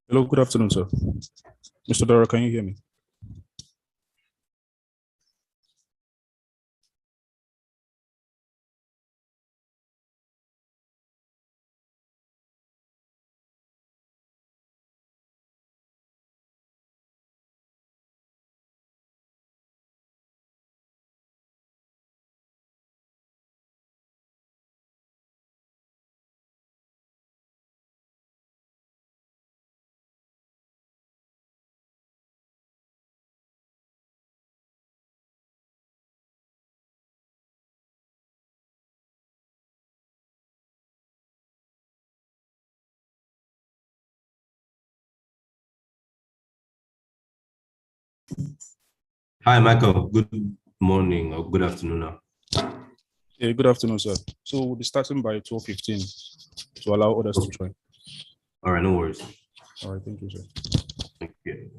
Hello, good afternoon, sir. Mr. Dara, can you hear me? Hi, Michael. Good morning or good afternoon now. Yeah, good afternoon, sir. So we'll be starting by 12:15 to allow others to join. All right, no worries. All right, thank you, sir. Thank you.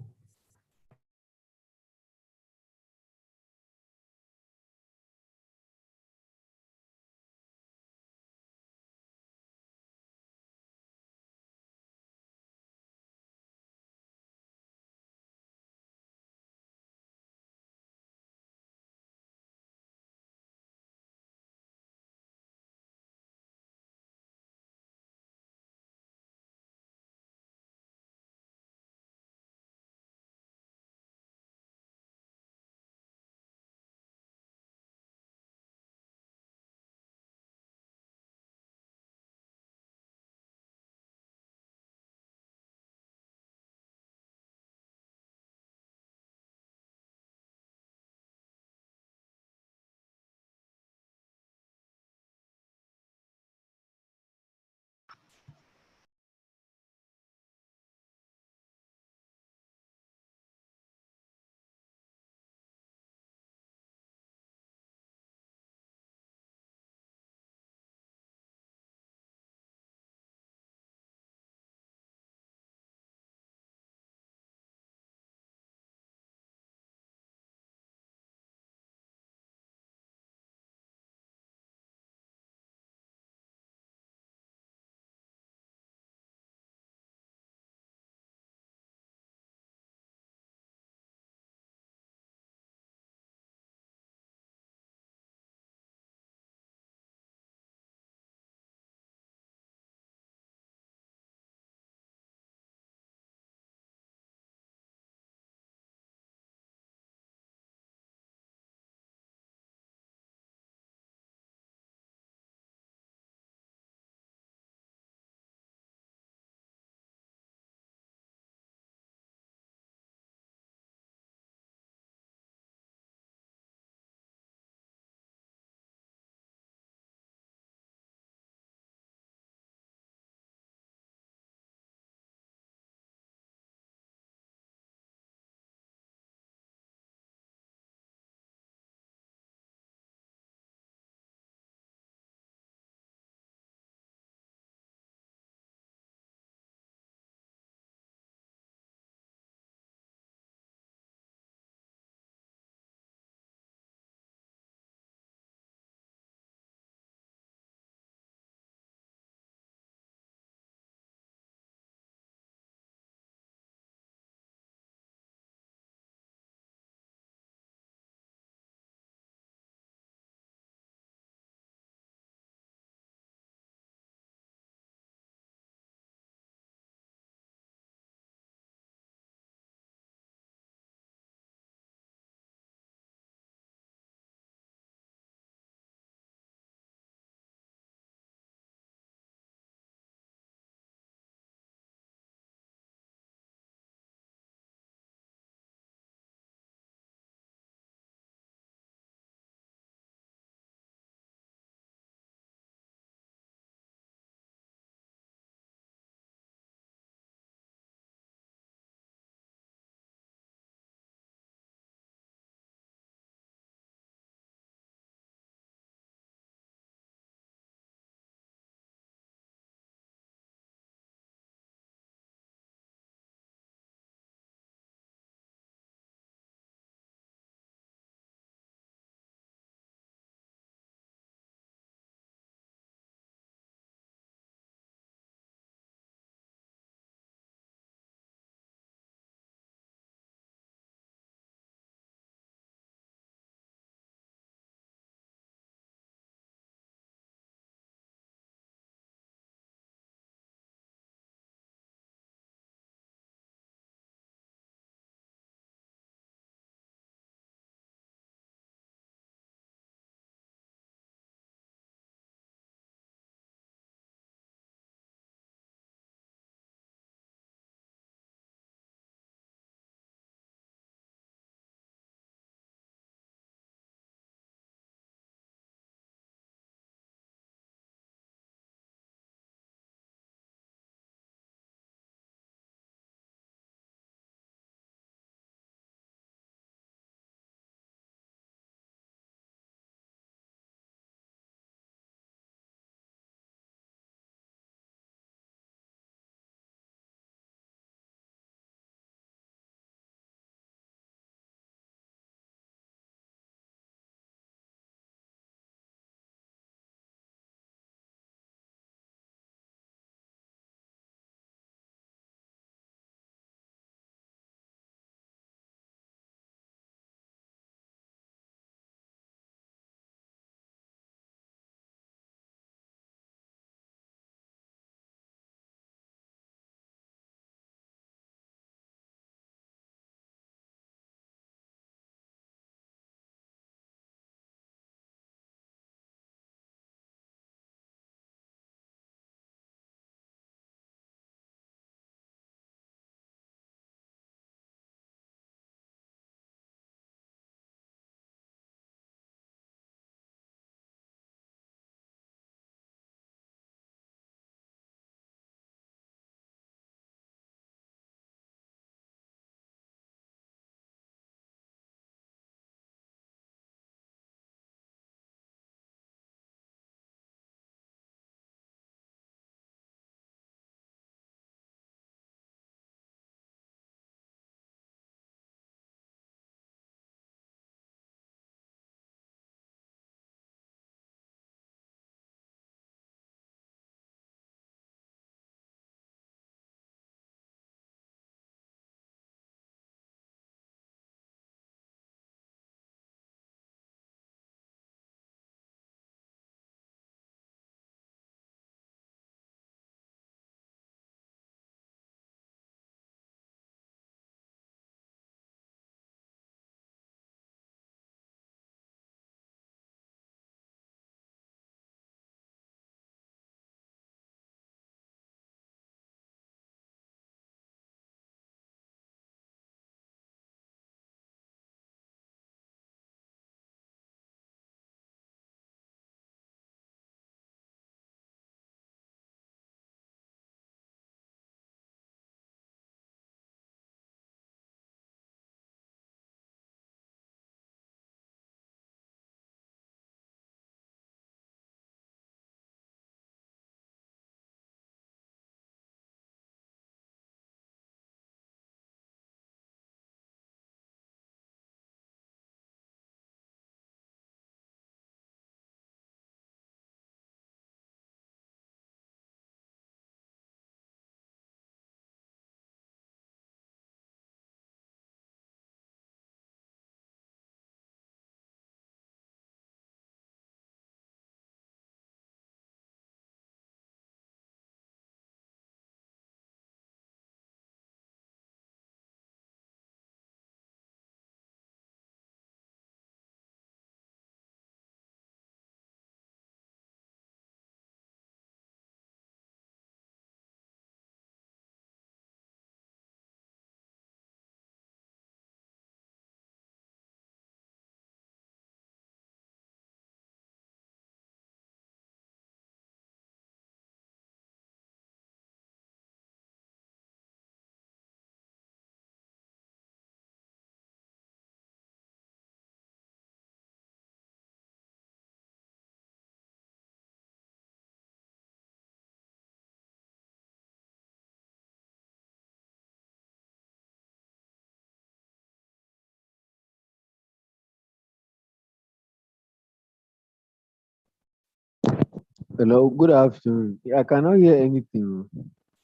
Hello, good afternoon. I cannot hear anything.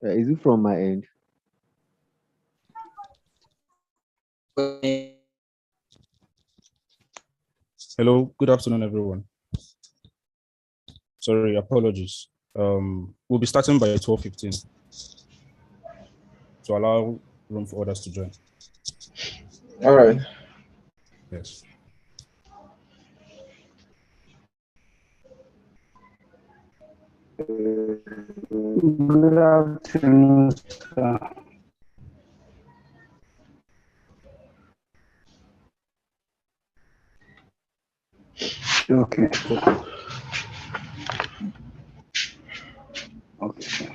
Is it from my end? Hello, good afternoon, everyone. Sorry, apologies. We'll be starting by 12:15 to allow room for others to join. All right. Yes. Good afternoon, sir. Okay. Okay.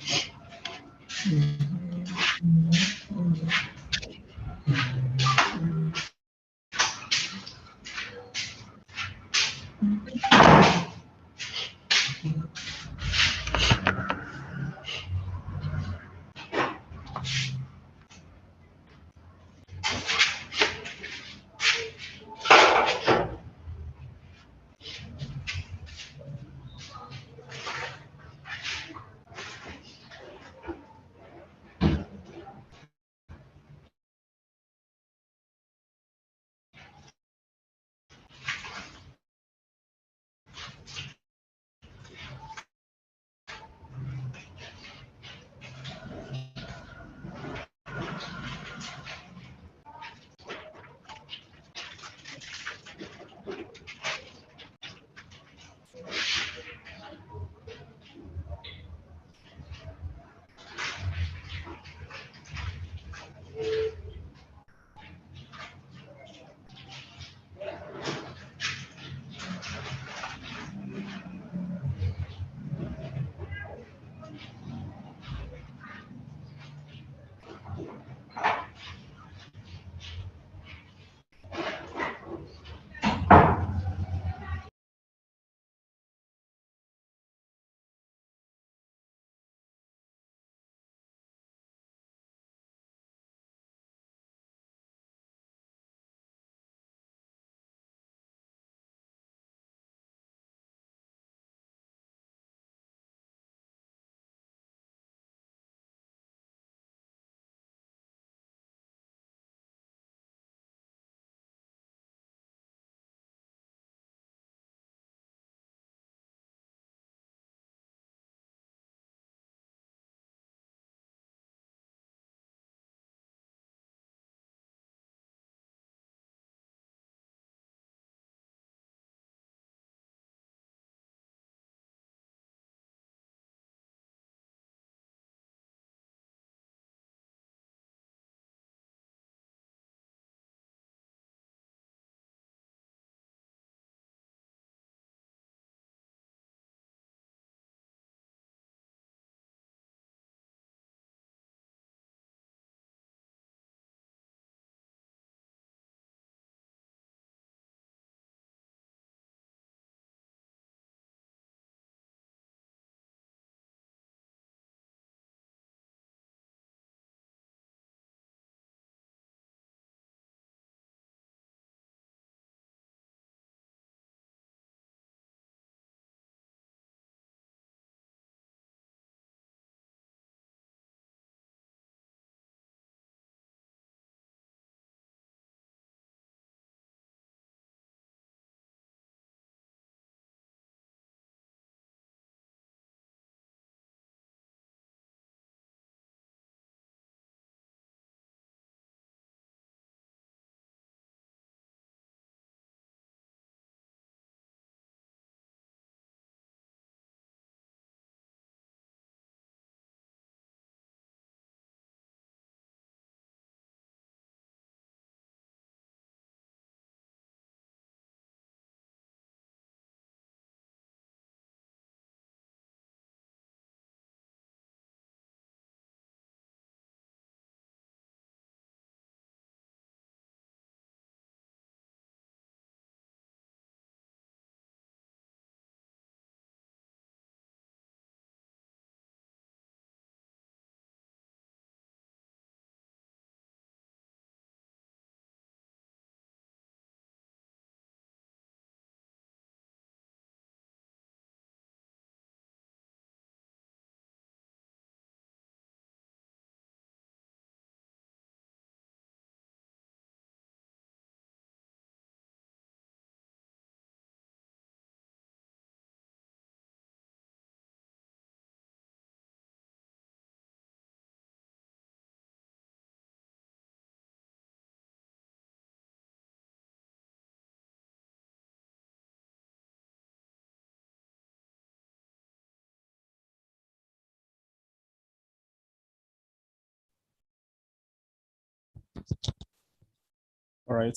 All right.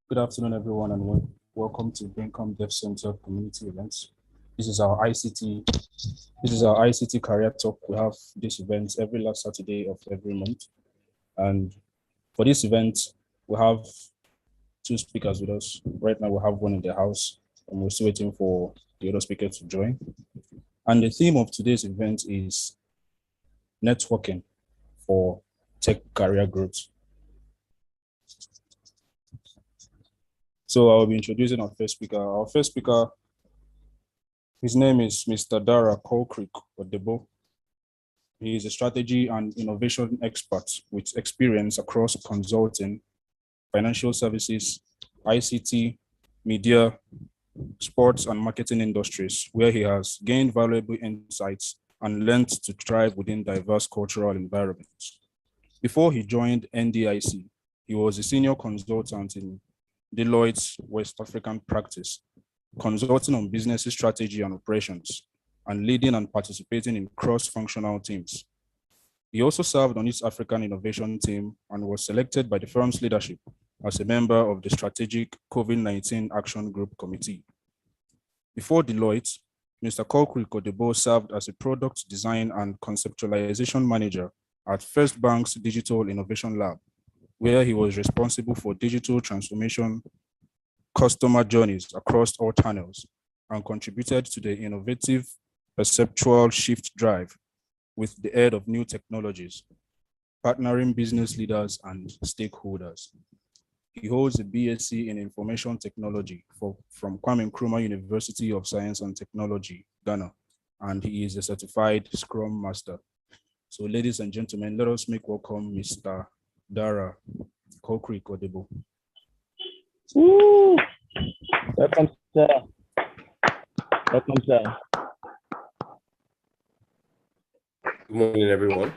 Good afternoon, everyone, and welcome to Bincom Dev Center community events. This is our ICT Career Talk. We have this event every last Saturday of every month, and for this event, we have two speakers with us. Right now, we have one in the house, and we're still waiting for the other speaker to join. And the theme of today's event is networking for tech career growth. So I'll be introducing our first speaker. Our first speaker, his name is Mr. Dara Kokrik. He is a strategy and innovation expert with experience across consulting, financial services, ICT, media, sports, and marketing industries, where he has gained valuable insights and learned to thrive within diverse cultural environments. Before he joined NDIC, he was a senior consultant in Deloitte's West African practice, consulting on business strategy and operations, and leading and participating in cross-functional teams. He also served on its African innovation team and was selected by the firm's leadership as a member of the strategic COVID-19 Action Group Committee. Before Deloitte, Mr. Kokrik served as a product design and conceptualization manager at First Bank's Digital Innovation Lab, where he was responsible for digital transformation customer journeys across all channels and contributed to the innovative perceptual shift drive with the aid of new technologies, partnering business leaders and stakeholders. He holds a BSc in Information Technology from Kwame Nkrumah University of Science and Technology, Ghana, and he is a certified Scrum Master. So ladies and gentlemen, let us make welcome Mr. Dara Kokrik. Woo! Welcome, sir. Welcome, sir. Good morning, everyone.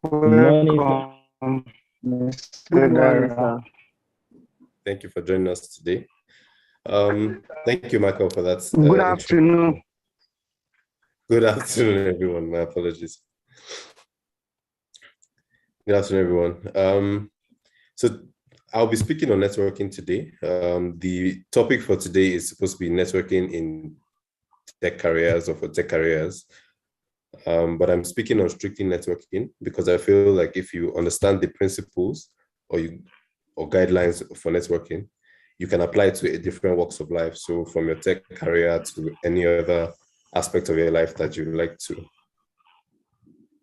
Welcome, Mr. Dara. Thank you for joining us today. Thank you, Michael, for that. Good afternoon. Good afternoon, everyone. My apologies. Good afternoon, everyone. So I'll be speaking on networking today. The topic for today is supposed to be networking in tech careers or for tech careers. But I'm speaking on strictly networking because I feel like if you understand the principles or guidelines for networking, you can apply it to different walks of life. So from your tech career to any other aspect of your life that you would like to.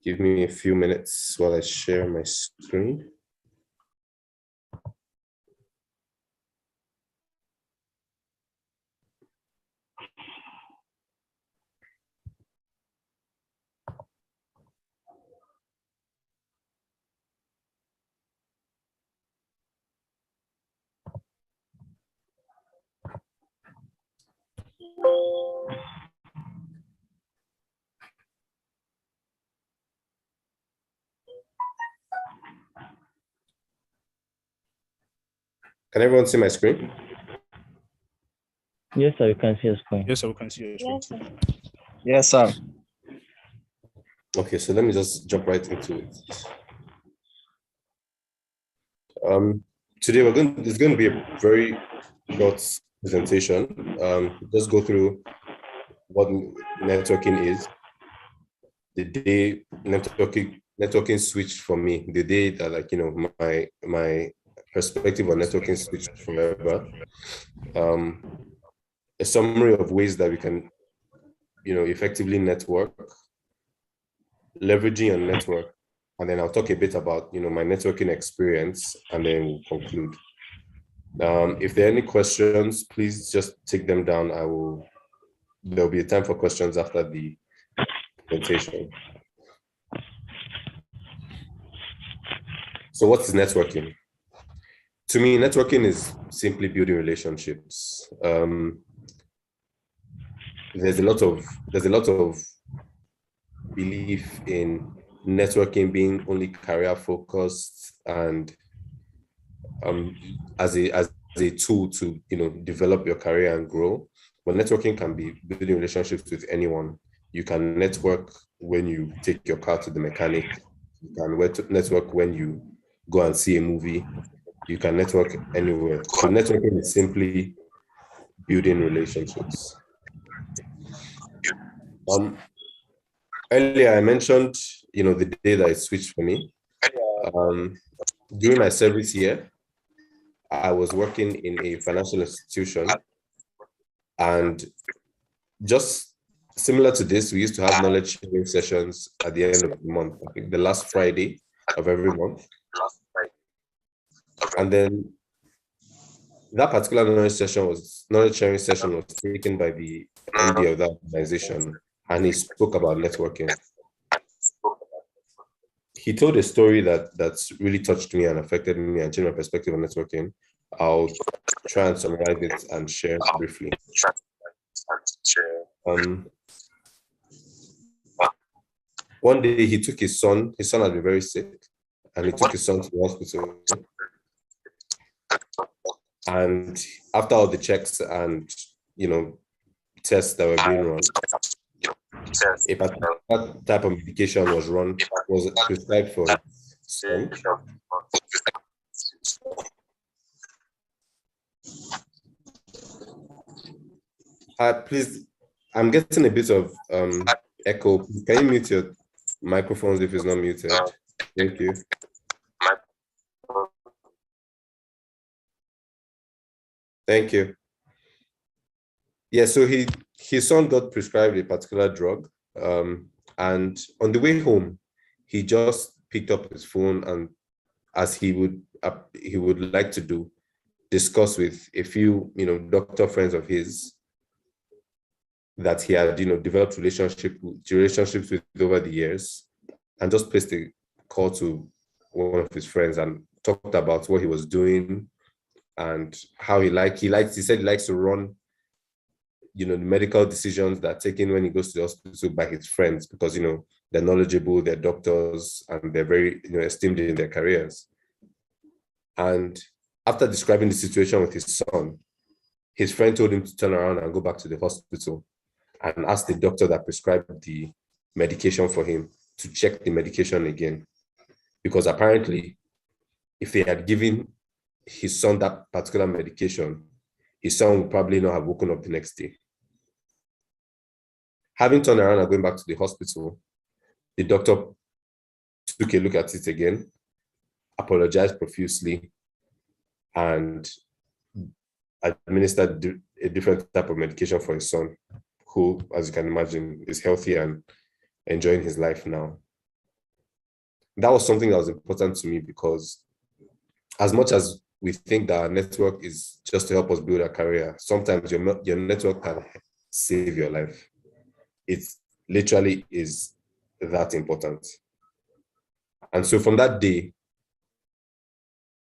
Give me a few minutes while I share my screen. Can everyone see my screen? Yes, sir, you can see your screen. Yes, sir, we can see your screen. Yes, sir. Okay, so let me just jump right into it. Today it's going to be a very short presentation. Just go through what networking is, the day networking switched for me, the day that my perspective on networking switched forever. A summary of ways that we can effectively network, leveraging a network, and then I'll talk a bit about my networking experience, and then we'll conclude. If there are any questions, please just take them down. There'll be a time for questions after the presentation. So what is networking? To me, networking is simply building relationships. There's a lot of belief in networking being only career focused and as a tool to develop your career and grow. But networking can be building relationships with anyone. You can network when you take your car to the mechanic. You can network when you go and see a movie. You can network anywhere. So networking is simply building relationships. Earlier I mentioned, the day that it switched for me. During my service year, I was working in a financial institution, and just similar to this, we used to have knowledge sharing sessions at the end of the month, I think the last Friday of every month. And then that particular knowledge sharing session was taken by the MD of that organization, and he spoke about networking. He told a story that's really touched me and affected me and changed my perspective on networking. I'll try and summarize it and share briefly. One day he took his son had been very sick, and he took his son to the hospital. And after all the checks and, tests that were being run, a particular type of medication was prescribed for his son. Please, I'm getting a bit of echo. Can you mute your microphones if it's not muted? Thank you. Thank you. Yeah, so his son got prescribed a particular drug, and on the way home, he just picked up his phone and, as he would like to do, discuss with a few doctor friends of his that he had developed relationships with over the years, and just placed a call to one of his friends and talked about what he was doing and how he said he likes to run the medical decisions that are taken when he goes to the hospital by his friends, because they're knowledgeable, they're doctors, and they're very esteemed in their careers. And after describing the situation with his son, his friend told him to turn around and go back to the hospital and ask the doctor that prescribed the medication for him to check the medication again, because apparently if they had given his son that particular medication, his son would probably not have woken up the next day. Having turned around and going back to the hospital, the doctor took a look at it again, apologized profusely, and administered a different type of medication for his son, who, as you can imagine, is healthy and enjoying his life now. That was something that was important to me, because as much as we think that our network is just to help us build a career, sometimes your network can save your life. It literally is that important. And so from that day,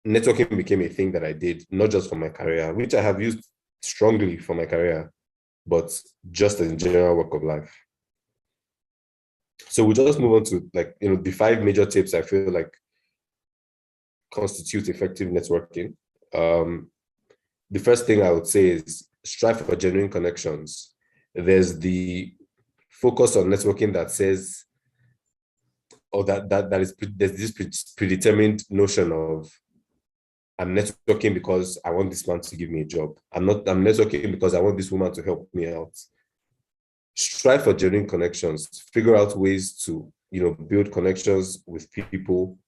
networking became a thing that I did, not just for my career, which I have used strongly for my career, but just in general work of life. So we'll just move on to the 5 major tips I feel like constitute effective networking. The first thing I would say is strive for genuine connections. There's the focus on networking that says, or there's this predetermined notion of, I'm networking because I want this man to give me a job. I'm networking because I want this woman to help me out. Strive for genuine connections. Figure out ways to, build connections with people,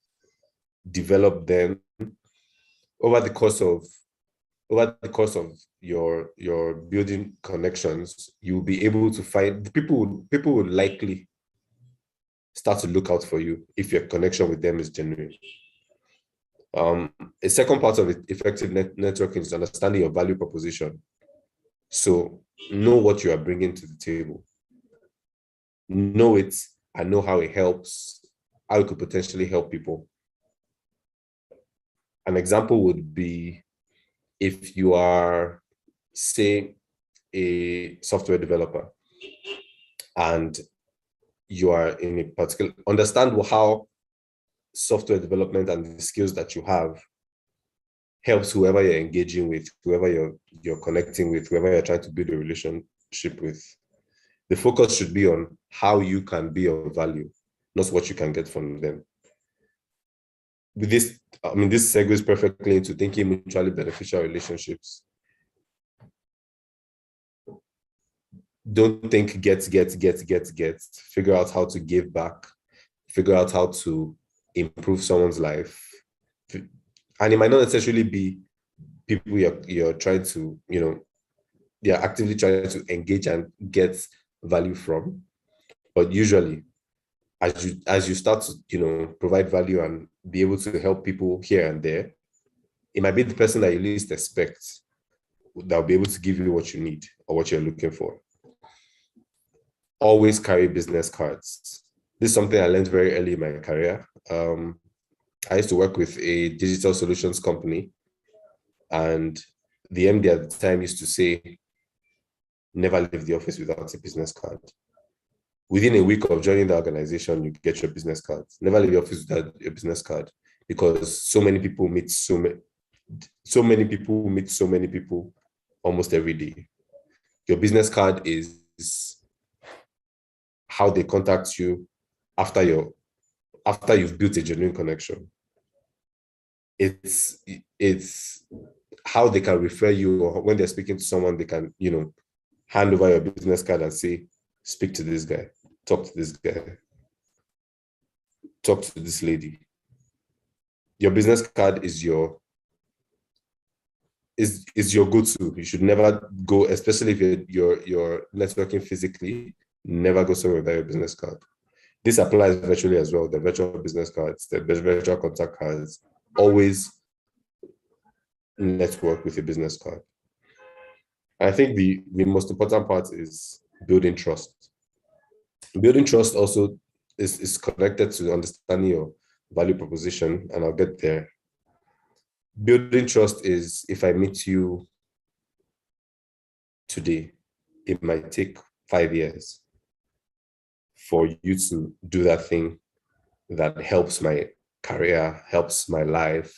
develop them. Over the course of your building connections, you'll be able to find people would likely start to look out for you if your connection with them is genuine. A second part of effective networking is understanding your value proposition. So know what you are bringing to the table. Know it and know how it helps, how it could potentially help people. An example would be if you are, say, a software developer and you are in a particular, understand how software development and the skills that you have helps whoever you're engaging with, whoever you're connecting with, whoever you're trying to build a relationship with. The focus should be on how you can be of value, not what you can get from them. with this, I mean, this segues perfectly into thinking mutually beneficial relationships. Don't think get. Figure out how to give back. Figure out how to improve someone's life. And it might not necessarily be people you're trying to, you're actively trying to engage and get value from. But usually, as you start to, provide value and be able to help people here and there, it might be the person that you least expect that will be able to give you what you need or what you're looking for. Always carry business cards. This is something I learned very early in my career. I used to work with a digital solutions company, and the MD at the time used to say, never leave the office without a business card. Within a week of joining the organization, you get your business card. Never leave the office without your business card, because so many people meet so many people almost every day. Your business card is how they contact you after you've built a genuine connection. It's how they can refer you, or when they're speaking to someone, they can, hand over your business card and say, speak to this guy, talk to this guy, talk to this lady. Your business card is your go-to. You should never go, especially if you're networking physically, never go somewhere without your business card. This applies virtually as well. The virtual business cards, the virtual contact cards, always network with a business card. I think the most important part is building trust. Building trust also is connected to understanding your value proposition, and I'll get there. Building trust is, if I meet you today, it might take 5 years for you to do that thing that helps my career, helps my life.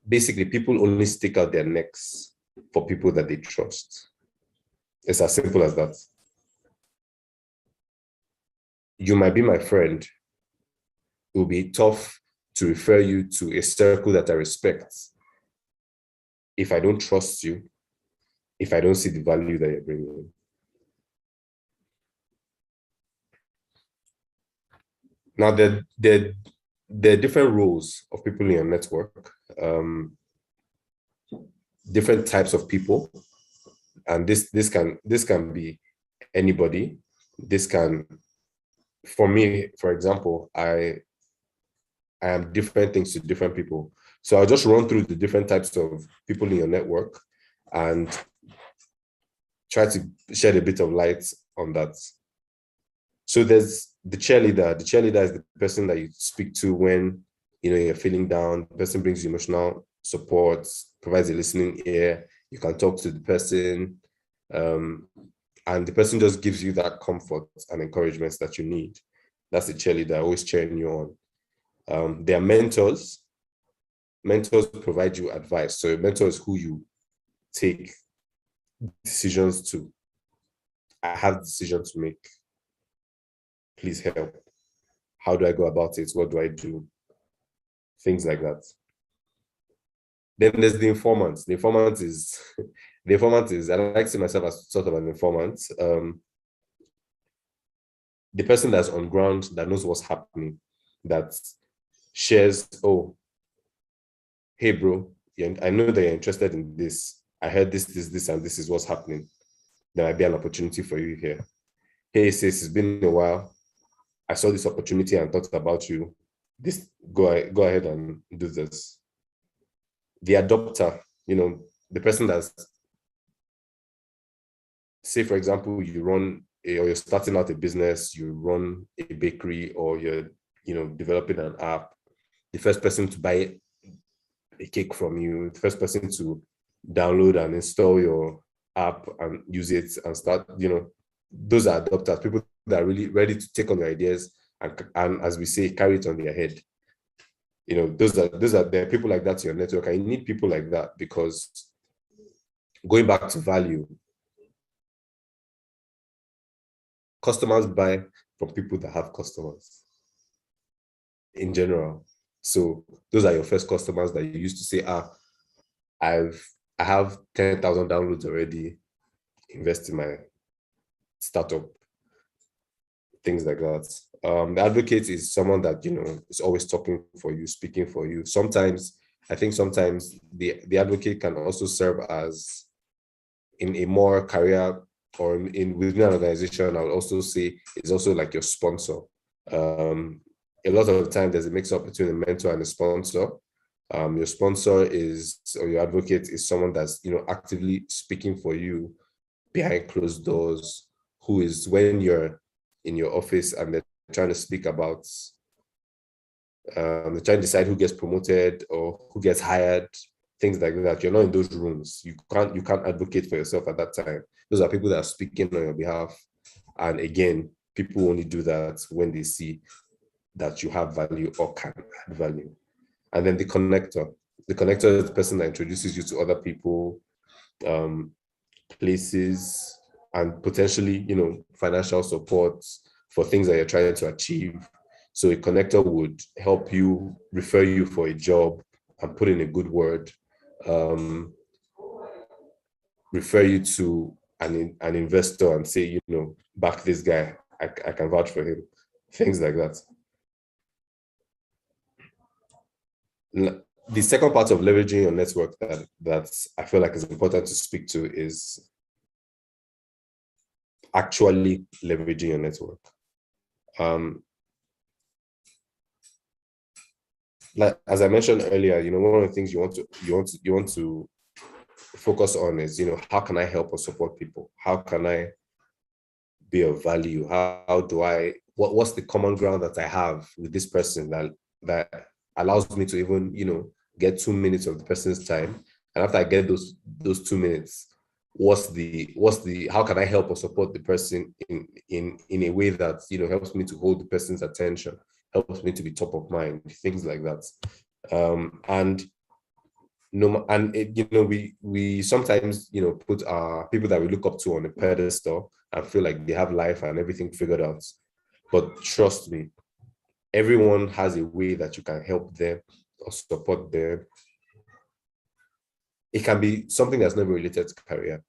Basically, people only stick out their necks for people that they trust. It's as simple as that. You might be my friend. It will be tough to refer you to a circle that I respect if I don't trust you, if I don't see the value that you're bringing. Now, there are different roles of people in your network, different types of people, and this can be anybody. This can, for me, for example, I am different things to different people. So I'll just run through the different types of people in your network and try to shed a bit of light on that. So there's the cheerleader. The cheerleader is the person that you speak to when you're feeling down. The person brings you emotional support, provides a listening ear. You can talk to the person, and the person just gives you that comfort and encouragement that you need. That's the cheerleader, always cheering you on. There are mentors. Mentors provide you advice. So a mentor is who you take decisions to. I have decisions to make. Please help. How do I go about it? What do I do? Things like that. Then there's the informant. The informant is, I like to see myself as sort of an informant. The person that's on ground, that knows what's happening, that shares, oh, hey bro, I know that you're interested in this. I heard this, and this is what's happening. There might be an opportunity for you here. Hey sis, it's been a while. I saw this opportunity and thought about you. Go ahead and do this. The adopter, the person that's, say for example, or you're starting out a business, you run a bakery, or you're, developing an app. The first person to buy a cake from you, the first person to download and install your app and use it and start, those are adopters, people that are really ready to take on your ideas and as we say, carry it on their head. There are people like that in your network, and you need people like that, because going back to value, customers buy from people that have customers. in general. So those are your first customers that you used to say, I have 10,000 downloads already, invest in my startup, things like that. The advocate is someone that, is always talking for you, speaking for you. Sometimes the advocate can also serve as, in a more career or within an organization, I would also say is also like your sponsor. A lot of the time there's a mix-up between a mentor and a sponsor. Your sponsor or your advocate is someone that's, actively speaking for you behind closed doors, who is, when you're in your office and they're trying to speak about, they're trying to decide who gets promoted or who gets hired, things like that. You're not in those rooms. You can't advocate for yourself at that time. Those are people that are speaking on your behalf. And again, people only do that when they see that you have value or can add value. And then the connector. The connector is the person that introduces you to other people, places, and potentially, financial support for things that you're trying to achieve. So a connector would help you, refer you for a job and put in a good word, refer you to an investor and say, back this guy, I can vouch for him, things like that. The second part of leveraging your network that I feel like is important to speak to is actually leveraging your network. Like as I mentioned earlier, one of the things you want to focus on is, how can I help or support people? How can I be of value? How do I, what's the common ground that I have with this person that allows me to even, get 2 minutes of the person's time? And after I get those 2 minutes, how can I help or support the person in a way that, helps me to hold the person's attention, helps me to be top of mind, things like that. We sometimes, put our people that we look up to on a pedestal and feel like they have life and everything figured out. But trust me, everyone has a way that you can help them or support them. It can be something that's never related to career,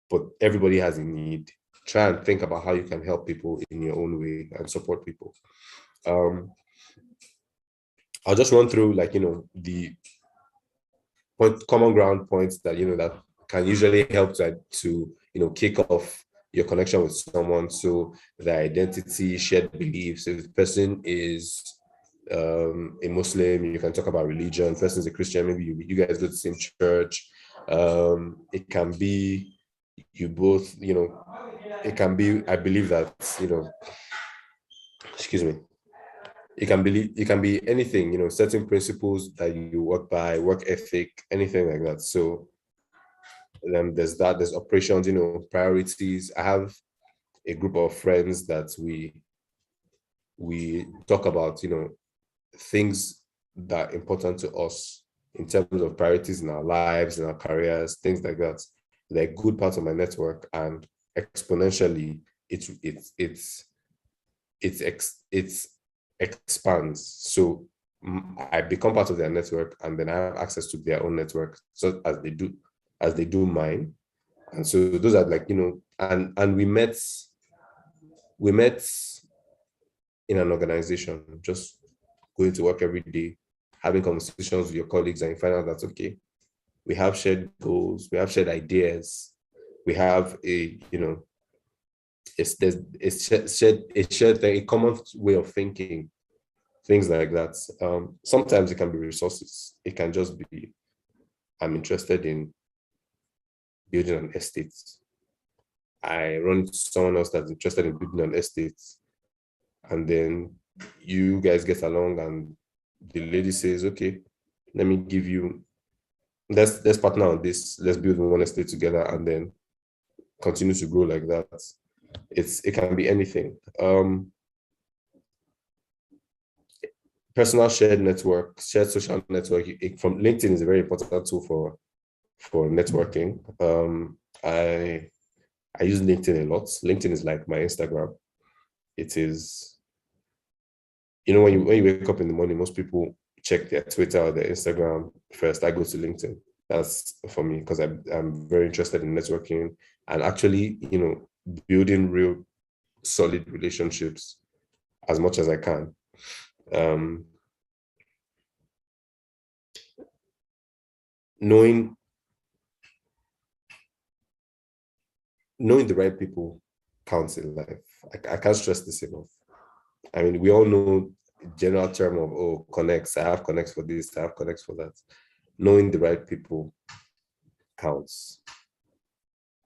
but everybody has a need. Try and think about how you can help people in your own way and support people. I'll just run through the common ground points that that can usually help to kick off your connection with someone. So their identity, shared beliefs. If the person is a Muslim, you can talk about religion. If the person is a Christian, maybe you guys go to the same church. It can be you both, it can be, I believe that, excuse me, it can be anything, certain principles that you work by, work ethic, anything like that. So then there's operations, priorities. I have a group of friends that we talk about, things that are important to us in terms of priorities in our lives, in our careers, things like that. They're good parts of my network, and exponentially it expands. So I become part of their network, and then I have access to their own network, so as they do mine. And so those are and we met in an organization, just going to work every day, having conversations with your colleagues, and you find out that, okay, we have shared goals, we have shared ideas, we have a common way of thinking, things like that. Sometimes it can be resources. It can just be, I'm interested in building an estate. I run into someone else that's interested in building an estate, and then you guys get along, and the lady says, okay, let me give you, let's partner on this, let's build one estate together, and then continue to grow like that. It can be anything. Personal shared network, shared social network from LinkedIn is a very important tool for networking. I use LinkedIn a lot. LinkedIn is like my Instagram. It is you know, when you wake up in the morning, most people check their Twitter or their Instagram first. I go to LinkedIn. That's for me, because I'm very interested in networking and actually, you know, building real solid relationships as much as I can. Knowing the right people counts in life. I can't stress this enough. I mean, we all know the general term of, oh, connects. I have connects for this, I have connects for that. Knowing the right people counts.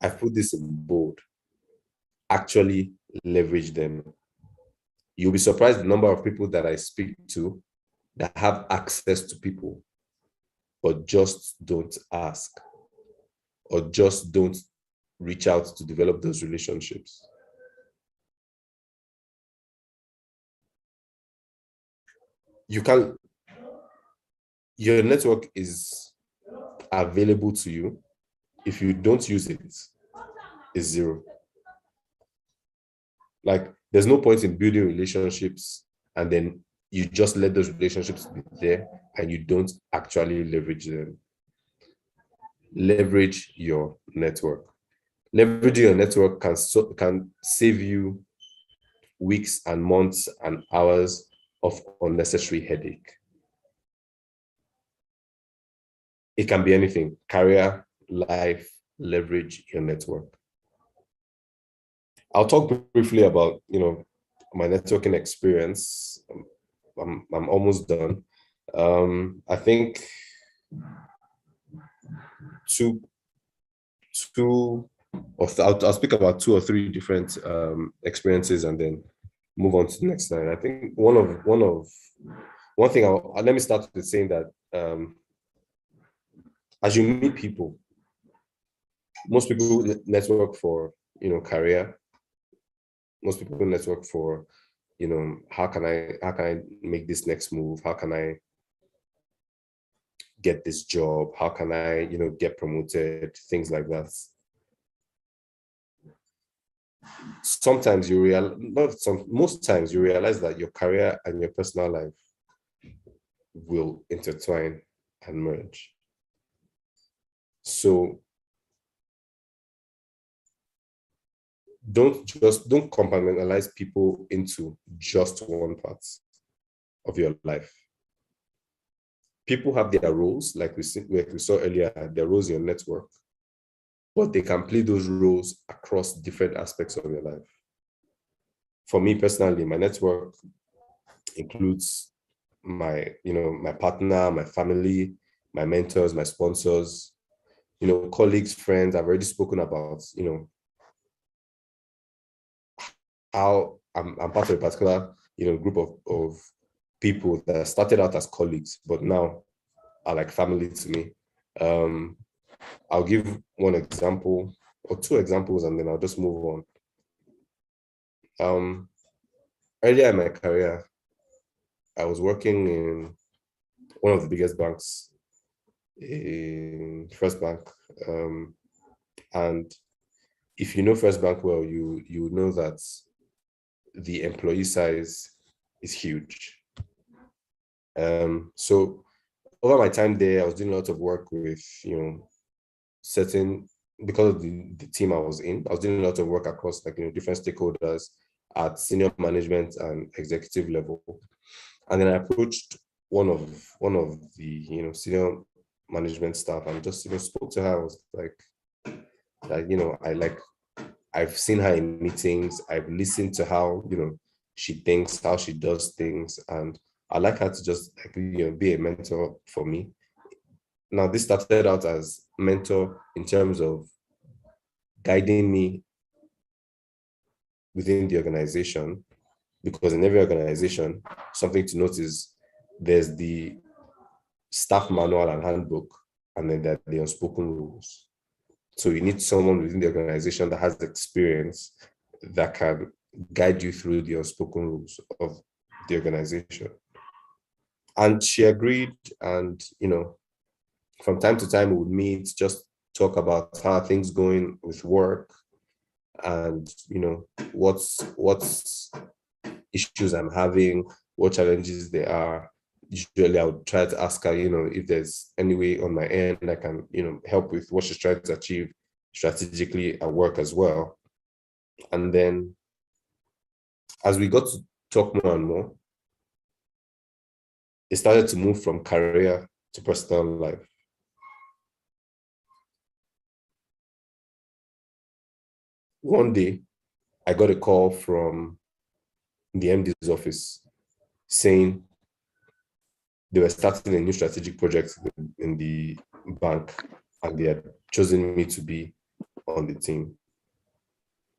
I've put this in bold. Actually leverage them. You'll be surprised the number of people that I speak to that have access to people, but just don't ask or just don't reach out to develop those relationships. Your network is available to you. If you don't use it, it's zero. Like, there's no point in building relationships and then you just let those relationships be there and you don't actually leverage them. Leverage your network. Leveraging your network can save you weeks and months and hours of unnecessary headache. It can be anything: career, life. Leverage your network. I'll talk briefly about, you know, my networking experience. I'm almost done. I think I'll speak about 2 or 3 different experiences and then move on to the next slide. I think one thing let me start with saying that as you meet people, most people network for, you know, career. Most people network for, you know, how can I make this next move? How can I get this job? How can I, you know, get promoted? Things like that. Most times you realize that your career and your personal life will intertwine and merge. So don't compartmentalize people into just one part of your life. People have their roles, like we saw earlier, their roles in your network, but they can play those roles across different aspects of your life. For me personally, my network includes my partner, my family, my mentors, my sponsors, you know, colleagues, friends. I've already spoken about, you know, how I'm part of a particular, you know, group of people that started out as colleagues, but now are like family to me. I'll give one example or 2 examples and then I'll just move on. Earlier in my career, I was working in one of the biggest banks, in First Bank. And if you know First Bank well, you know that the employee size is huge. So over my time there, I was doing a lot of work with, you know, because of the team I was in, I was doing a lot of work across, like, you know, different stakeholders at senior management and executive level. And then I approached one of the, you know, senior management staff and just, you know, spoke to her. I was like, you know, I've seen her in meetings. I've listened to how, you know, she thinks, how she does things, and I'd like her to just, like, you know, be a mentor for me. Now, this started out as mentor in terms of guiding me within the organization, because in every organization, something to note is there's the staff manual and handbook, and then there are the unspoken rules. So you need someone within the organization that has experience that can guide you through the unspoken rules of the organization. And she agreed, and, you know, from time to time we would meet, just talk about how things going with work, and, you know, what's issues I'm having, what challenges there are. Usually I would try to ask her, if there's any way on my end I can, help with what she's trying to achieve strategically at work as well. And then as we got to talk more and more, it started to move from career to personal life. One day, I got a call from the MD's office saying they were starting a new strategic project in the bank, and they had chosen me to be on the team.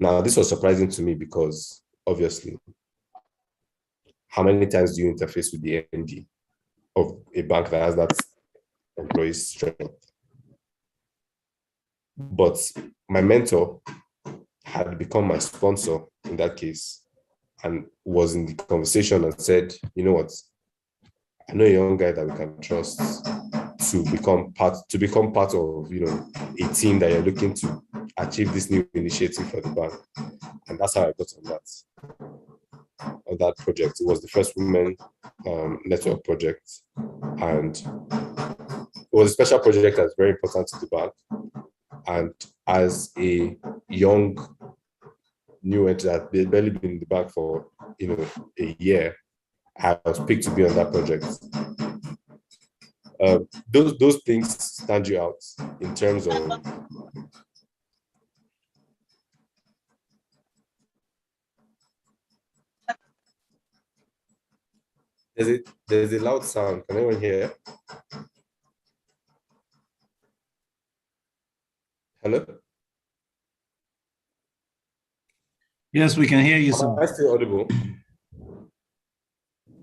Now, this was surprising to me because, obviously, how many times do you interface with the MD of a bank that has that employee strength? But my mentor had become my sponsor in that case and was in the conversation and said, you know what, I know a young guy that we can trust to become part of, a team that you're looking to achieve this new initiative for the bank. And that's how I got on that project. It was the first women network project, and it was a special project that's very important to the bank. And as a young new entity that had barely been in the bank for a year, I was picked to be on that project. Those things stand you out in terms of there's a loud sound. Can anyone hear? Hello? Yes, we can hear you, Am sir. I still audible?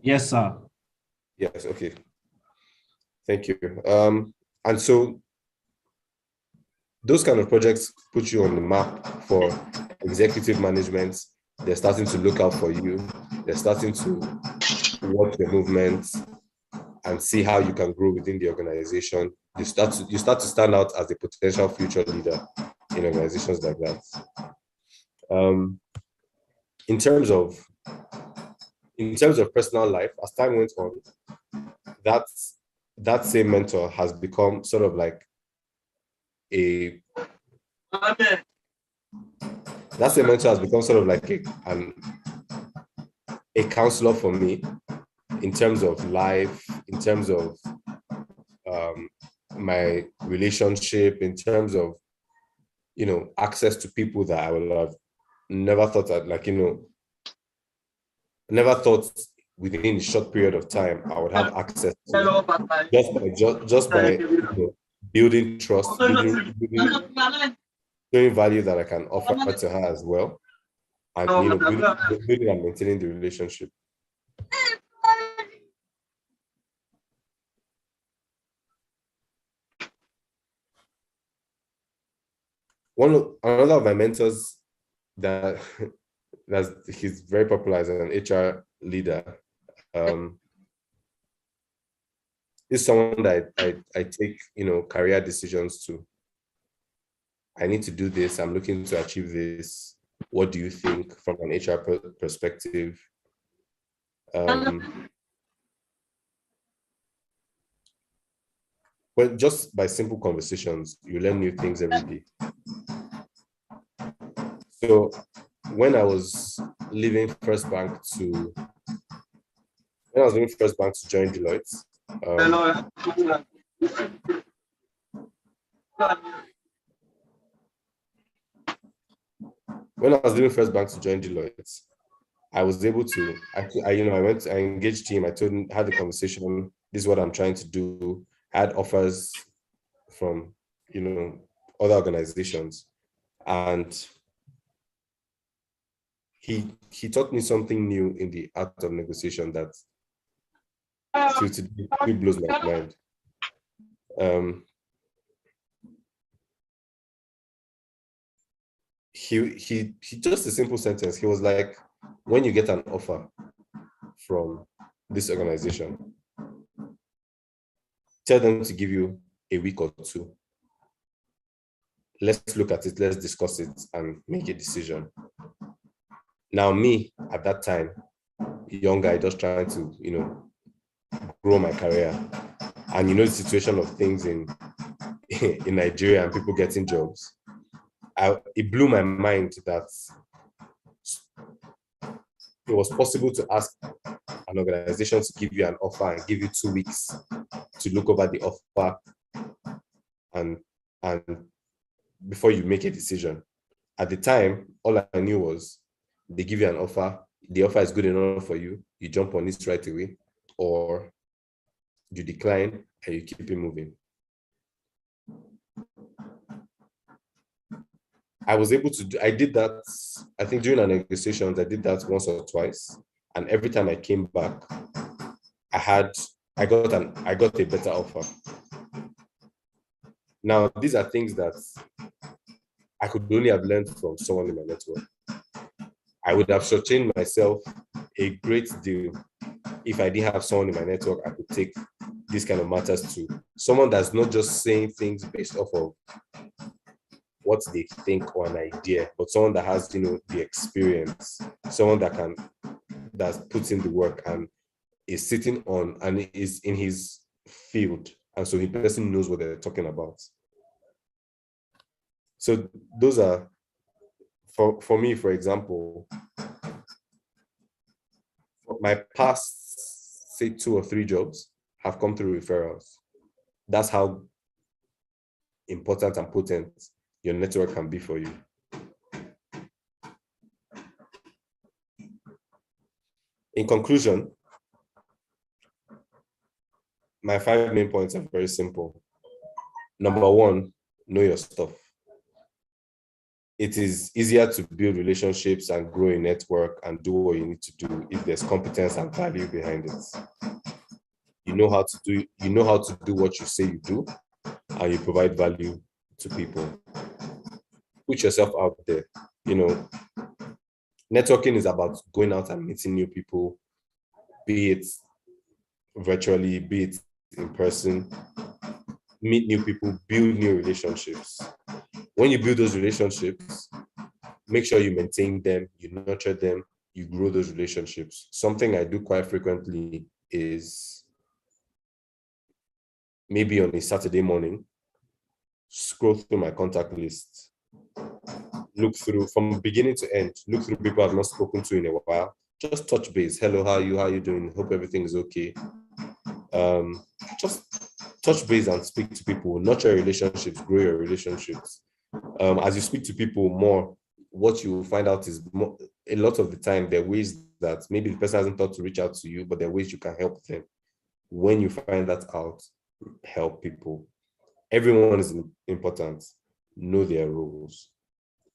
Yes, sir. Yes, okay. Thank you. And so those kind of projects put you on the map for executive management. They're starting to look out for you. They're starting to watch the movements and see how you can grow within the organization. You start to stand out as a potential future leader in organizations like that. In terms of personal life, as time went on, that same mentor has become sort of like a counselor for me in terms of life, in terms of my relationship, in terms of access to people that I would have never thought never thought within a short period of time I would have access to, just by building trust, showing value that I can offer to her as well, and building and maintaining the relationship. Another of my mentors he's very popular as an HR leader. Is someone that I take career decisions to. I need to do this. I'm looking to achieve this. What do you think from an HR perspective? But just by simple conversations, you learn new things every day. So when I was leaving First Bank to join Deloitte, I was able to, I engaged team. I had the conversation. This is what I'm trying to do. I had offers from, other organizations, and he taught me something new in the art of negotiation that till today blows my mind. He just a simple sentence. He was like, when you get an offer from this organization, tell them to give you a week or two. Let's look at it, let's discuss it and make a decision. Now me, at that time, young guy just trying to, grow my career. And the situation of things in Nigeria and people getting jobs, it blew my mind that it was possible to ask an organization to give you an offer and give you 2 weeks to look over the offer and before you make a decision. At the time, all I knew was they give you an offer, the offer is good enough for you, you jump on it right away, or you decline and you keep it moving. I did that, I think during our negotiations, I did that once or twice. And every time I came back, I got a better offer. Now, these are things that I could only have learned from someone in my network. I would have shortchanged myself a great deal if I didn't have someone in my network I could take these kind of matters to. Someone that's not just saying things based off of what they think or an idea, but someone that has, the experience, someone that puts in the work and is sitting on and is in his field. And so the person knows what they're talking about. So those are, for me, for example, my past, say 2 or 3 jobs have come through referrals. That's how important and potent your network can be for you. In conclusion, my 5 main points are very simple. Number 1, know your stuff. It is easier to build relationships and grow a network and do what you need to do if there's competence and value behind it. You know how to do what you say you do, and you provide value to people. Put yourself out there. Networking is about going out and meeting new people, be it virtually, be it in person. Meet new people, build new relationships. When you build those relationships, make sure you maintain them, you nurture them, you grow those relationships. Something I do quite frequently is maybe on a Saturday morning, scroll through my contact list, look through from beginning to end, look through people I've not spoken to in a while, just touch base. Hello, how are you doing? Hope everything is okay. Just touch base and speak to people, nurture relationships, grow your relationships. As you speak to people more, what you will find out is a lot of the time there are ways that maybe the person hasn't thought to reach out to you, but there are ways you can help them. When you find that out, help people. Everyone is important. Know their roles.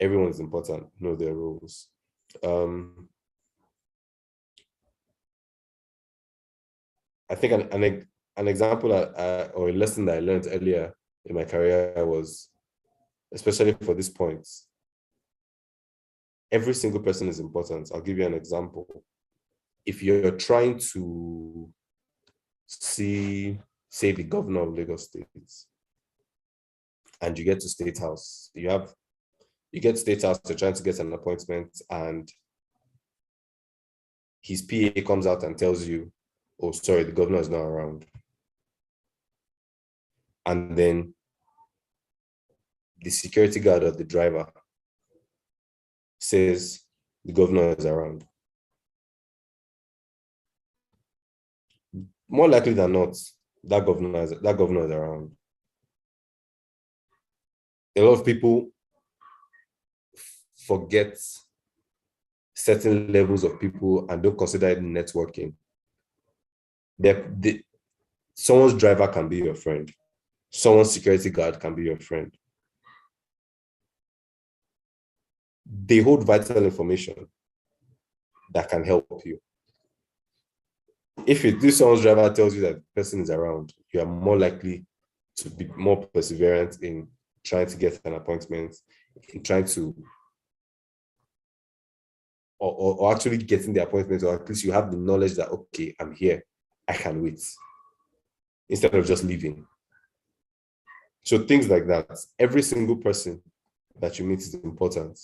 Everyone is important. Know their roles. I think an example or a lesson that I learned earlier in my career was, especially for this point, every single person is important. I'll give you an example. If you're trying to see, say, the governor of Lagos State, and you get to State House, you get State House, you're trying to get an appointment, and his PA comes out and tells you, oh, sorry, the governor is not around. And then the security guard or the driver says the governor is around. More likely than not, that governor is around. A lot of people forget certain levels of people and don't consider it networking. Someone's driver can be your friend. Someone's security guard can be your friend. They hold vital information that can help you. If someone's driver tells you that the person is around, you are more likely to be more perseverant in trying to get an appointment, in trying to, or actually getting the appointment, or at least you have the knowledge that, okay, I'm here, I can wait, instead of just leaving. So things like that. Every single person that you meet is important.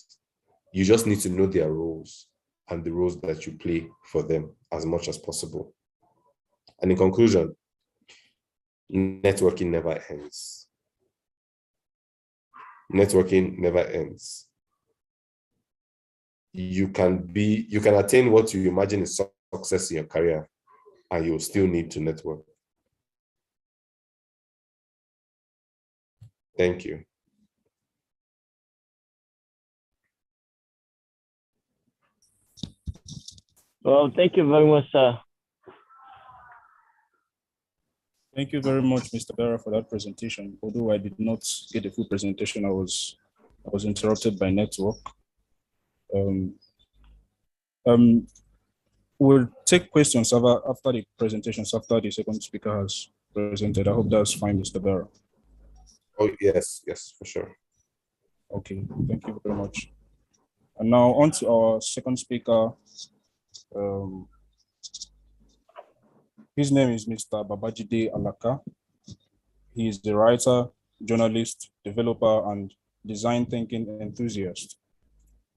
You just need to know their roles and the roles that you play for them as much as possible. And in conclusion, networking never ends. Networking never ends. You can attain what you imagine is success in your career, and you'll still need to network. Thank you. Well, thank you very much, sir. Thank you very much, Mr. Dara, for that presentation. Although I did not get a full presentation, I was interrupted by network. We'll take questions after the presentations, after the second speaker has presented. I hope that's fine, Mr. Dara. Oh, yes, for sure. Okay, thank you very much. And now on to our second speaker. His name is Mr. Babajide Alaka. He is the writer, journalist, developer, and design thinking enthusiast.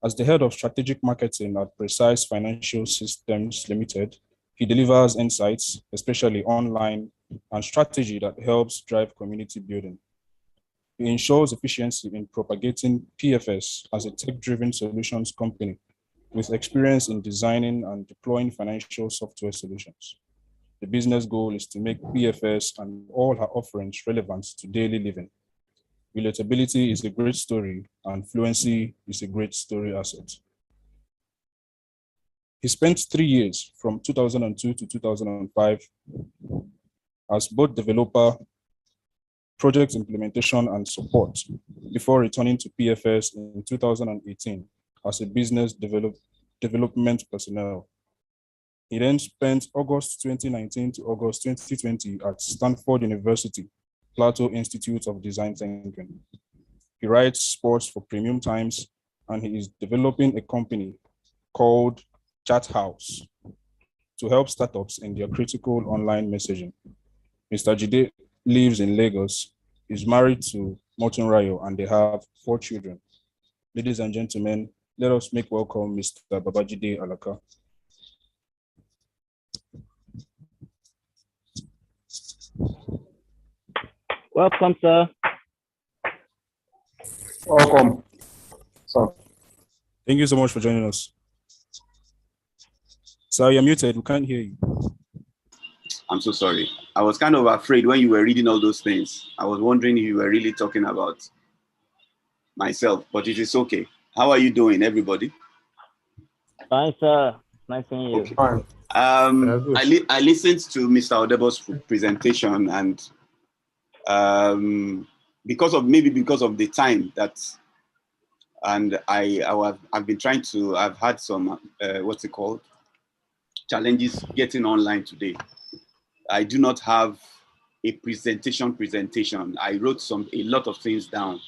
As the head of strategic marketing at Precise Financial Systems Limited, he delivers insights, especially online, and strategy that helps drive community building. He ensures efficiency in propagating PFS as a tech-driven solutions company with experience in designing and deploying financial software solutions. The business goal is to make PFS and all her offerings relevant to daily living. Relatability is a great story, and fluency is a great story asset. He spent 3 years from 2002 to 2005 as both developer, project implementation, and support before returning to PFS in 2018 as a business development personnel. He then spent August 2019 to August 2020 at Stanford University, Plato Institute of Design Thinking. He writes sports for Premium Times, and he is developing a company called Chat House to help startups in their critical online messaging. Mr. Jide lives in Lagos, is married to Motunrayo, and they have 4 children. Ladies and gentlemen, let us make welcome Mr. Babajide Alaka. Welcome, sir. Welcome. Thank you so much for joining us. Sir, you're muted. We can't hear you. I'm so sorry. I was kind of afraid when you were reading all those things. I was wondering if you were really talking about myself, but it is okay. How are you doing, everybody? Fine, sir. Nice seeing you. Okay. Fine. I listened to Mr. Odebo's presentation, and because of the time that, and I've been trying to, I've had some challenges getting online today. I do not have a presentation. I wrote a lot of things down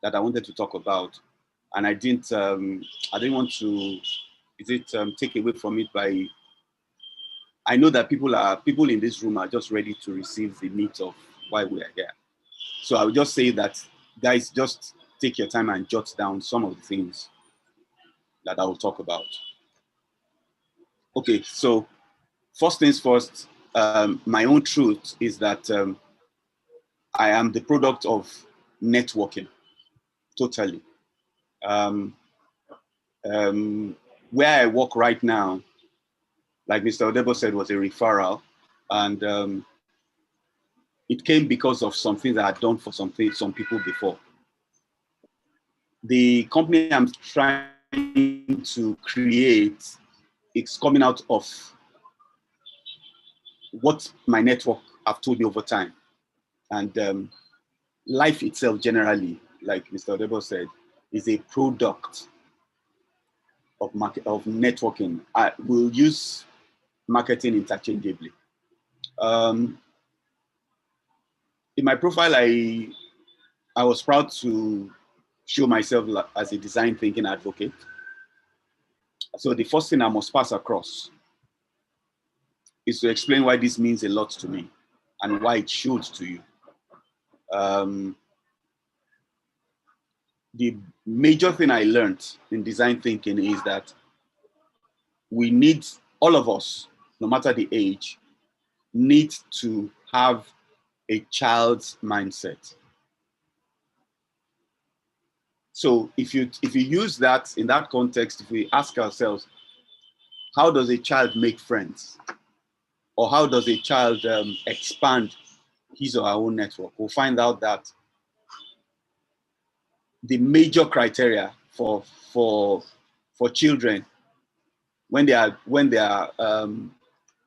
that I wanted to talk about, and I didn't want to take away from it by. I know that people in this room are just ready to receive the meat of why we are here. So I would just say that, guys, just take your time and jot down some of the things that I will talk about. Okay, so first things first, my own truth is that I am the product of networking, totally. Where I work right now, like Mr. Odebo said, was a referral, and it came because of something that I had done for some people before. The company I'm trying to create, it's coming out of what my network have told me over time. And life itself generally, like Mr. Odebo said, is a product of networking. I will use marketing interchangeably. In my profile, I was proud to show myself as a design thinking advocate. So the first thing I must pass across is to explain why this means a lot to me and why it should to you. The major thing I learned in design thinking is that we need, all of us, no matter the age, need to have a child's mindset. So if you use that in that context, if we ask ourselves, how does a child make friends? Or how does a child expand his or her own network? We'll find out that the major criteria for children when they are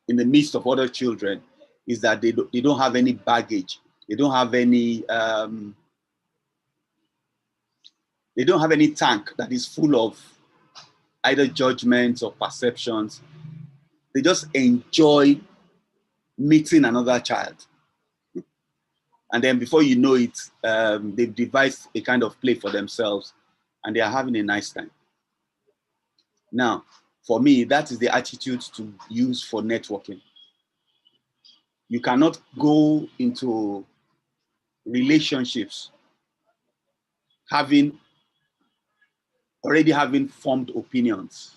in the midst of other children is that they don't have any baggage. They don't have any tank that is full of either judgments or perceptions. They just enjoy meeting another child. And then before you know it, they've devised a kind of play for themselves and they are having a nice time. Now, for me, that is the attitude to use for networking. You cannot go into relationships already having formed opinions.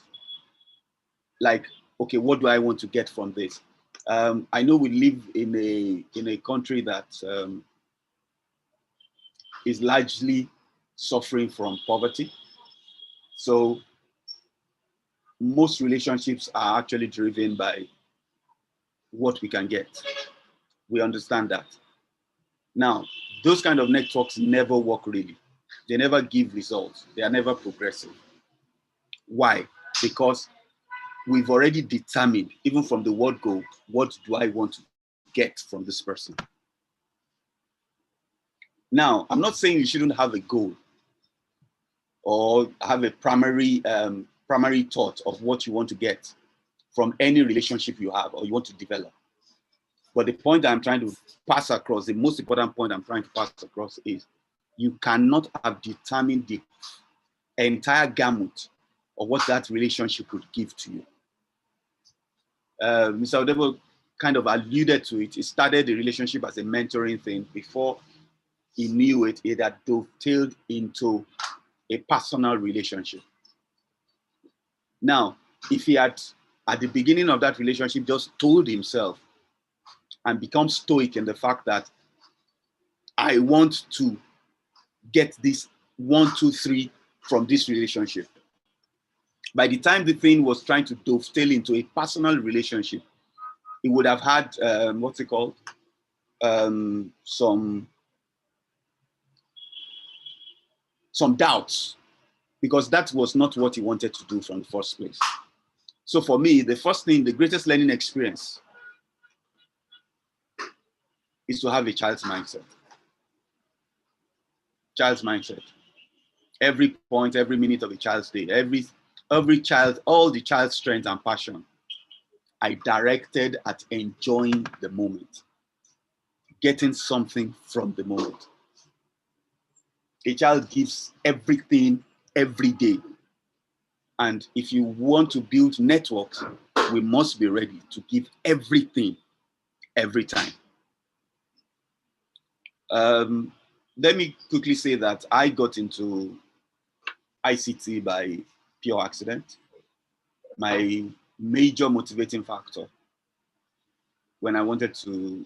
Like, okay, what do I want to get from this? I know we live in a country that is largely suffering from poverty. So most relationships are actually driven by what we can get. We understand that. Now, those kind of networks never work really. They never give results. They are never progressive. Why? Because we've already determined, even from the word go, what do I want to get from this person? Now, I'm not saying you shouldn't have a goal or have a primary thought of what you want to get from any relationship you have or you want to develop. But the point I'm trying to pass across, the most important point I'm trying to pass across is you cannot have determined the entire gamut of what that relationship would give to you. Mr. Odebo kind of alluded to it. He started the relationship as a mentoring thing. Before he knew it, it had dovetailed into a personal relationship. Now, if he had, at the beginning of that relationship, just told himself and become stoic in the fact that I want to get this 1, 2, 3 from this relationship. By the time the thing was trying to dovetail into a personal relationship, he would have had, what's it called? Some doubts, because that was not what he wanted to do from the first place. So for me, the first thing, the greatest learning experience is to have a child's mindset. Child's mindset. Every point, every minute of a child's day, every child, all the child's strength and passion, I directed at enjoying the moment, getting something from the moment. A child gives everything every day. And if you want to build networks, we must be ready to give everything every time. Let me quickly say that I got into ICT by pure accident. My major motivating factor when I wanted to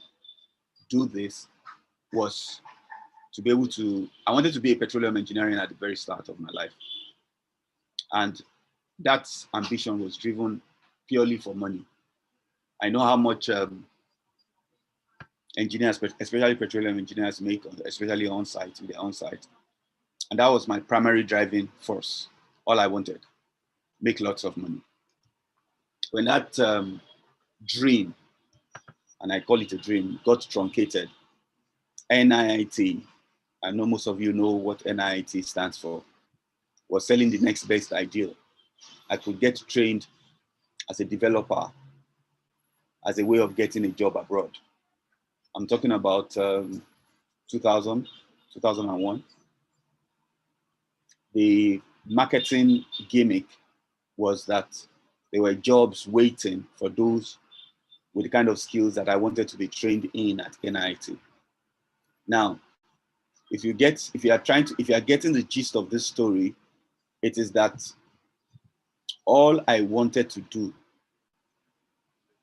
do this was to be able to, I wanted to be a petroleum engineer at the very start of my life. And that ambition was driven purely for money. I know how much engineers, especially petroleum engineers, make, especially on site, with their on site. And that was my primary driving force. All I wanted, make lots of money. When that dream, and I call it a dream, got truncated, NIIT, I know most of you know what NIIT stands for, was selling the next best ideal. I could get trained as a developer as a way of getting a job abroad. I'm talking about 2000, 2001. The marketing gimmick was that there were jobs waiting for those with the kind of skills that I wanted to be trained in at NIIT. Now, if you are getting the gist of this story, it is that all I wanted to do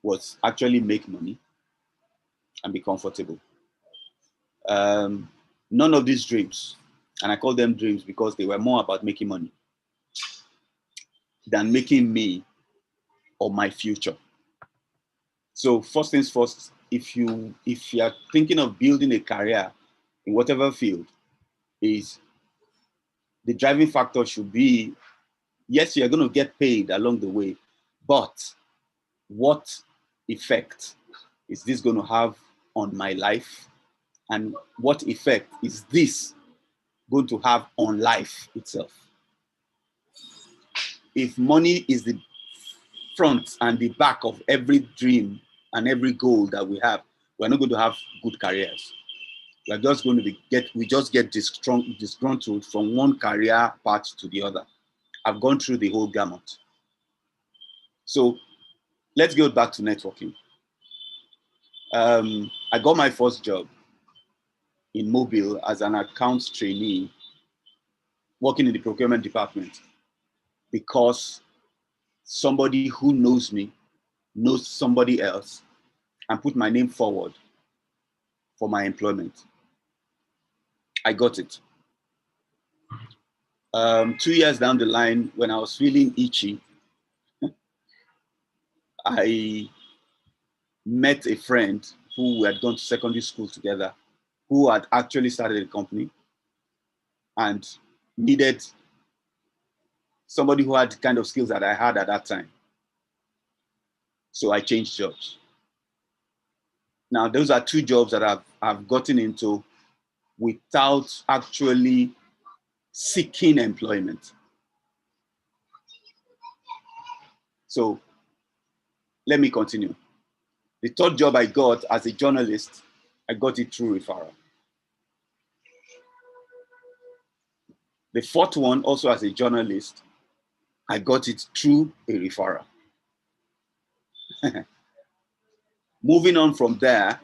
was actually make money and be comfortable. None of these dreams, and I call them dreams because they were more about making money than making me or my future. So first things first, if you are thinking of building a career in whatever field, is the driving factor should be, yes, you're going to get paid along the way, but what effect is this going to have on my life? And what effect is this going to have on life itself? If money is the front and the back of every dream and every goal that we have, we're not going to have good careers. We're just going to get disgruntled from one career path to the other. I've gone through the whole gamut. So let's go back to networking. I got my first job in Mobile as an accounts trainee, working in the procurement department, because somebody who knows me knows somebody else and put my name forward for my employment. I got it. 2 years down the line, when I was feeling itchy, I met a friend who we had gone to secondary school together, who had actually started a company and needed somebody who had the kind of skills that I had at that time. So I changed jobs. Now, those are two jobs that I've gotten into without actually seeking employment. So let me continue. The third job I got as a journalist, I got it through referral. The fourth one, also as a journalist, I got it through a referral. Moving on from there,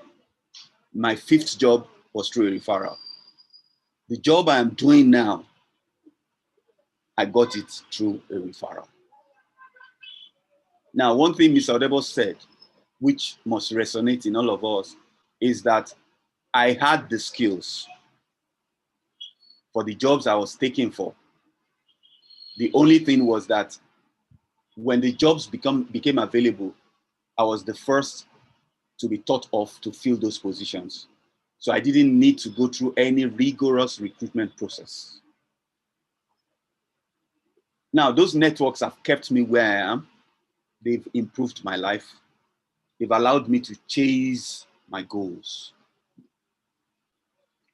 my fifth job was through a referral. The job I am doing now, I got it through a referral. Now, one thing Mr. Odebo said, which must resonate in all of us, is that I had the skills for the jobs I was taking for. The only thing was that when the jobs became available, I was the first to be thought of to fill those positions. So I didn't need to go through any rigorous recruitment process. Now, those networks have kept me where I am. They've improved my life. They've allowed me to chase my goals.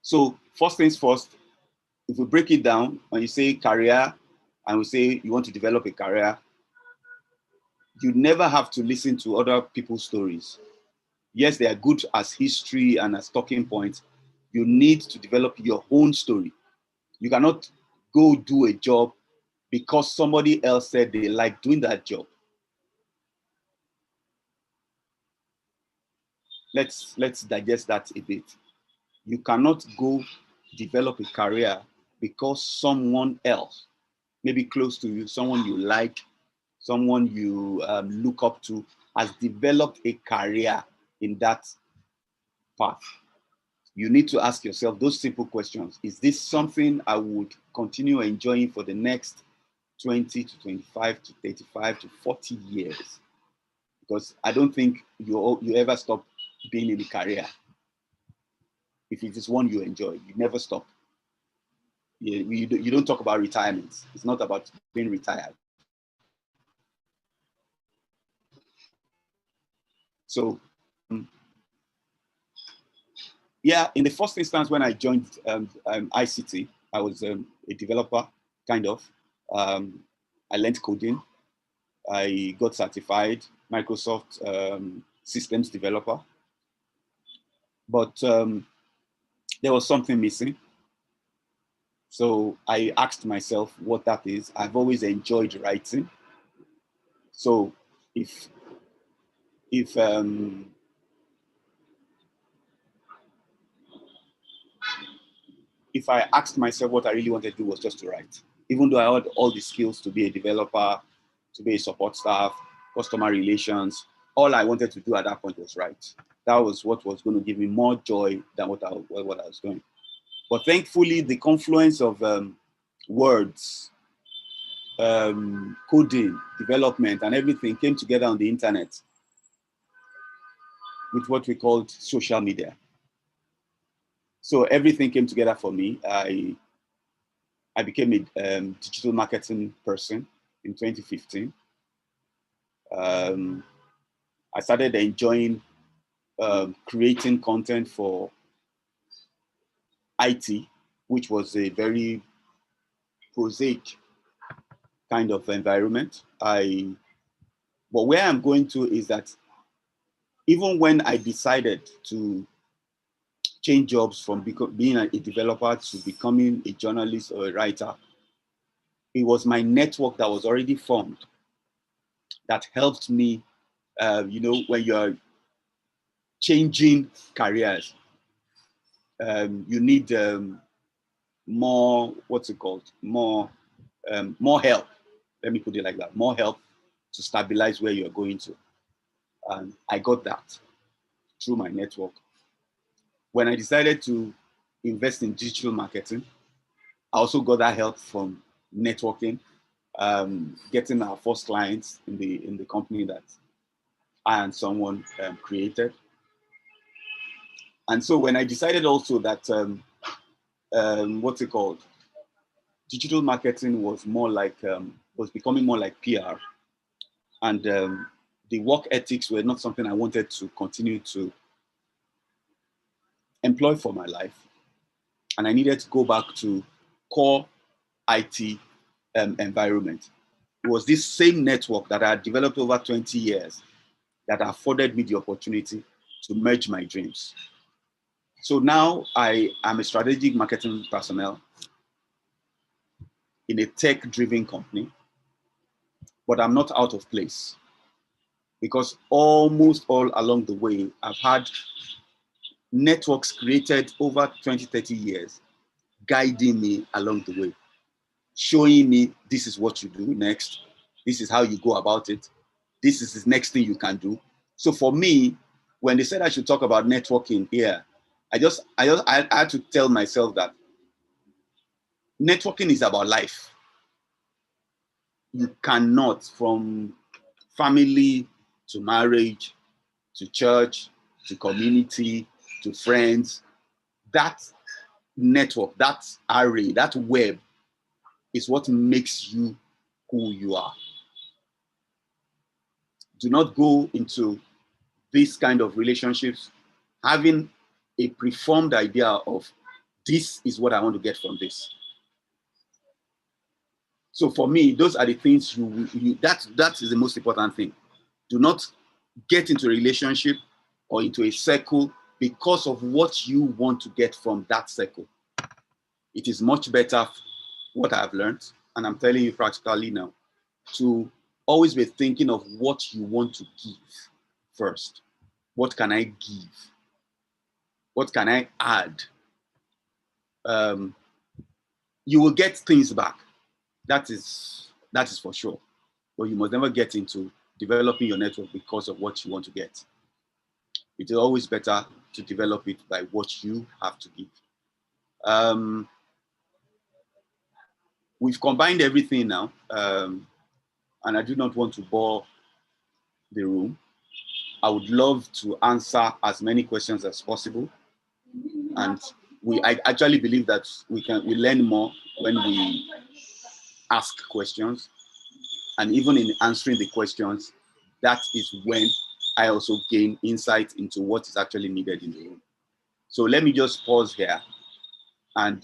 So first things first, if we break it down, when you say career, and we say you want to develop a career, you never have to listen to other people's stories. Yes, they are good as history and as talking points. You need to develop your own story. You cannot go do a job because somebody else said they like doing that job. Let's digest that a bit. You cannot go develop a career because someone else, maybe close to you, someone you like, someone you look up to, has developed a career in that path. You need to ask yourself those simple questions. Is this something I would continue enjoying for the next 20 to 25 to 35 to 40 years? Because I don't think you ever stop being in a career. If it is one you enjoy, you never stop. You don't talk about retirement. It's not about being retired. So, yeah, in the first instance, when I joined ICT, I was a developer, kind of. I learned coding. I got certified Microsoft systems developer. But there was something missing. So I asked myself what that is. I've always enjoyed writing. So if I asked myself what I really wanted to do was just to write, even though I had all the skills to be a developer, to be a support staff, customer relations. All I wanted to do at that point was write. That was what was going to give me more joy than what I was doing. But thankfully, the confluence of words, coding, development, and everything came together on the internet with what we called social media. So everything came together for me. I became a digital marketing person in 2015. I started enjoying creating content for IT, which was a very prosaic kind of environment. But where I'm going to is that even when I decided to change jobs from being a developer to becoming a journalist or a writer, it was my network that was already formed that helped me. You know, when you're changing careers, you need more, what's it called? More help. Let me put it like that. More help to stabilize where you're going to. And I got that through my network. When I decided to invest in digital marketing, I also got that help from networking, getting our first clients in the company that I and someone created. And so when I decided also that, what's it called? Digital marketing was more like, was becoming more like PR. And the work ethics were not something I wanted to continue to employ for my life. And I needed to go back to core IT environment. It was this same network that I had developed over 20 years that afforded me the opportunity to merge my dreams. So now I am a strategic marketing personnel in a tech-driven company, but I'm not out of place because almost all along the way, I've had networks created over 20, 30 years guiding me along the way, showing me this is what you do next, this is how you go about it, this is the next thing you can do. So for me, when they said I should talk about networking here, I had to tell myself that networking is about life. You cannot, from family to marriage, to church, to community, to friends, that network, that array, that web is what makes you who you are. Do not go into this kind of relationships having a preformed idea of this is what I want to get from this. So for me, those are the things that is the most important thing. Do not get into a relationship or into a circle because of what you want to get from that circle. It is much better, what I've learned, and I'm telling you practically now, to always be thinking of what you want to give first. What can I give? What can I add? You will get things back. That is for sure. But you must never get into developing your network because of what you want to get. It is always better to develop it by what you have to give. We've combined everything now, and I do not want to bore the room. I would love to answer as many questions as possible. And I actually believe that we learn more when we ask questions. And even in answering the questions, that is when I also gain insight into what is actually needed in the room. So let me just pause here and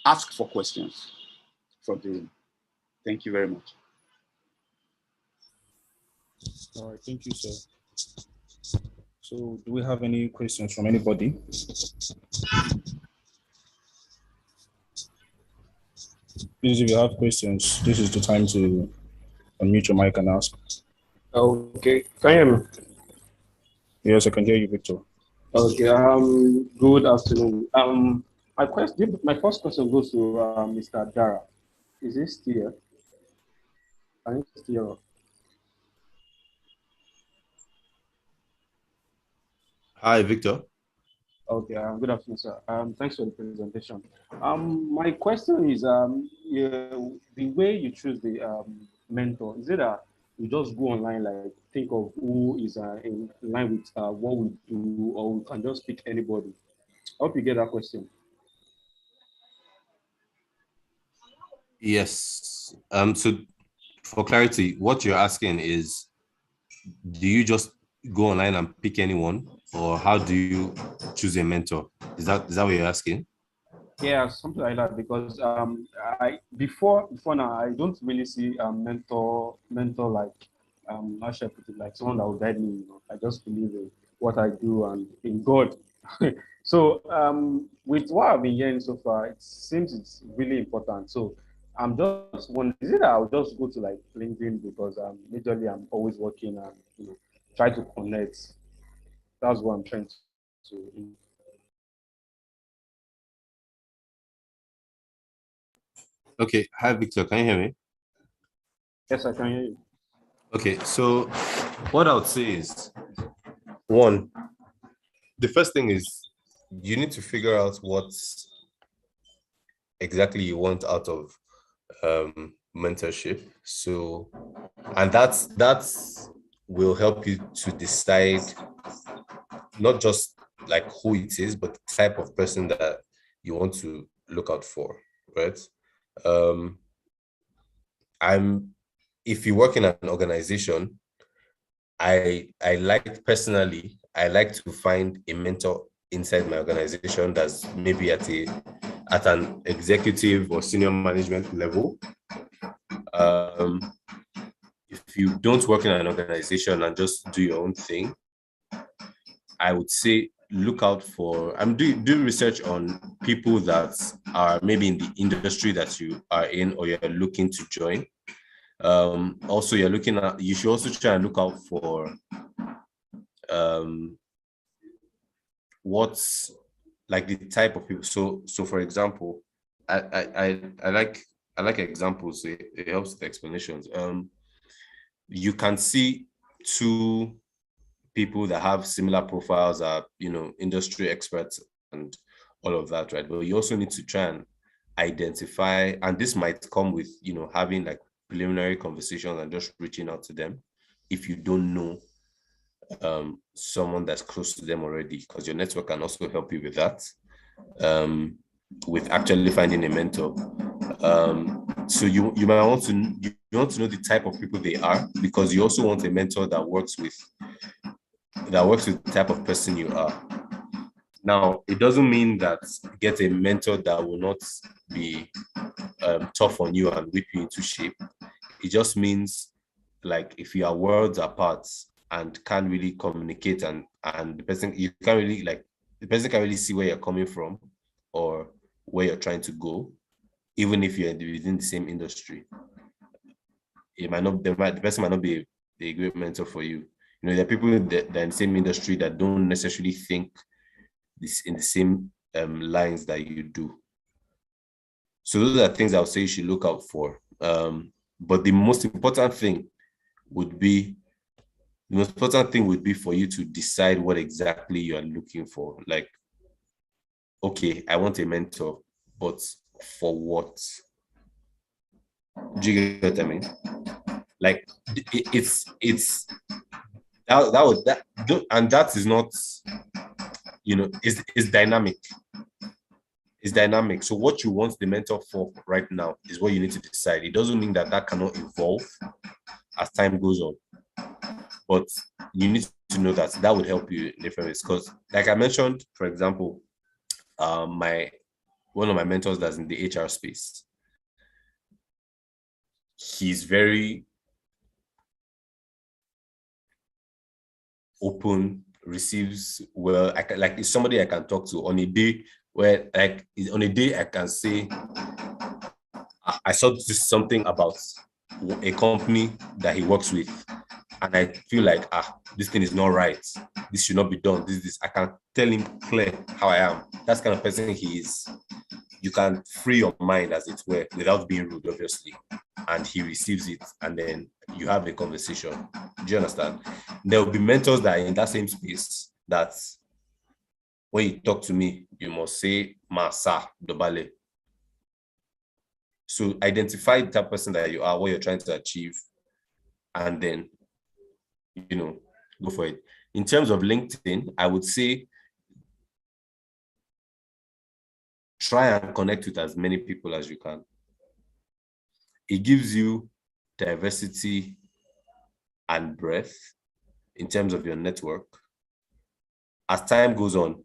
ask for questions from the room. Thank you very much. All right, thank you, sir. So do we have any questions from anybody? Please, if you have questions, this is the time to unmute your mic and ask. Okay, can you hear me? Yes, I can hear you, Victor. Okay, good afternoon. My first question goes to Mr. Dara. Is this still? Can you still? Hi, Victor. Okay, good afternoon, sir. Thanks for the presentation. My question is, the way you choose the mentor, is it that you just go online, like think of who is in line with what we do, or we can just pick anybody? I hope you get that question. Yes. So for clarity, what you're asking is, do you just go online and pick anyone, or how do you choose a mentor? Is that what you're asking? Yeah, something like that. Because I before now, I don't really see a mentor like how should I put it, like someone that will guide me. I just believe in what I do and in God. So with what I've been hearing so far, it seems it's really important. So I'm just wondering, is it that I'll just go to like LinkedIn, because majorly I'm always working and try to connect. That's what I'm trying to. Okay. Hi, Victor. Can you hear me? Yes, I can hear you. Okay. So what I would say is, one, the first thing is you need to figure out what exactly you want out of mentorship. So, and that's will help you to decide not just like who it is, but the type of person that you want to look out for, right? Um, I'm if you work in an organization, I like personally, I like to find a mentor inside my organization that's maybe at an executive or senior management level. If you don't work in an organization and just do your own thing, I would say look out for, do research on people that are maybe in the industry that you are in or you're looking to join. Also, you should also try and look out for what's like the type of people. So for example, I like examples. It helps with explanations. You can see two people that have similar profiles, are industry experts and all of that, right? But you also need to try and identify, and this might come with having like preliminary conversations and just reaching out to them if you don't know someone that's close to them already, because your network can also help you with that, with actually finding a mentor. So you might want to know the type of people they are, because you also want a mentor that works with the type of person you are. Now, it doesn't mean that get a mentor that will not be tough on you and whip you into shape. It just means, like, if you are worlds apart and can't really communicate, and the person the person can't really see where you're coming from or where you're trying to go, even if you're within the same industry, the person might not be a great mentor for you. There are people that are in the same industry that don't necessarily think this in the same lines that you do. So those are things I would say you should look out for. But the most important thing would be for you to decide what exactly you are looking for. Like, okay, I want a mentor, but for what? Do you get what I mean? Like, it's and that is not, it's dynamic. It's dynamic. So what you want the mentor for right now is what you need to decide. It doesn't mean that cannot evolve as time goes on, but you need to know that would help you in different ways. Because, like I mentioned, for example, one of my mentors that's in the HR space, he's very open, receives well. It's somebody I can talk to on a day where, I can say, I saw something about a company that he works with, and I feel like, this thing is not right. This should not be done. This. I can tell him clear how I am. That's the kind of person he is. you can free your mind, as it were, without being rude, obviously. And he receives it, and then you have a conversation. Do you understand? There will be mentors that are in that same space that when you talk to me, you must say Masa Dobale. So identify that person that you are, what you're trying to achieve, and then, go for it. In terms of LinkedIn, I would say try and connect with as many people as you can. It gives you diversity and breadth in terms of your network. As time goes on,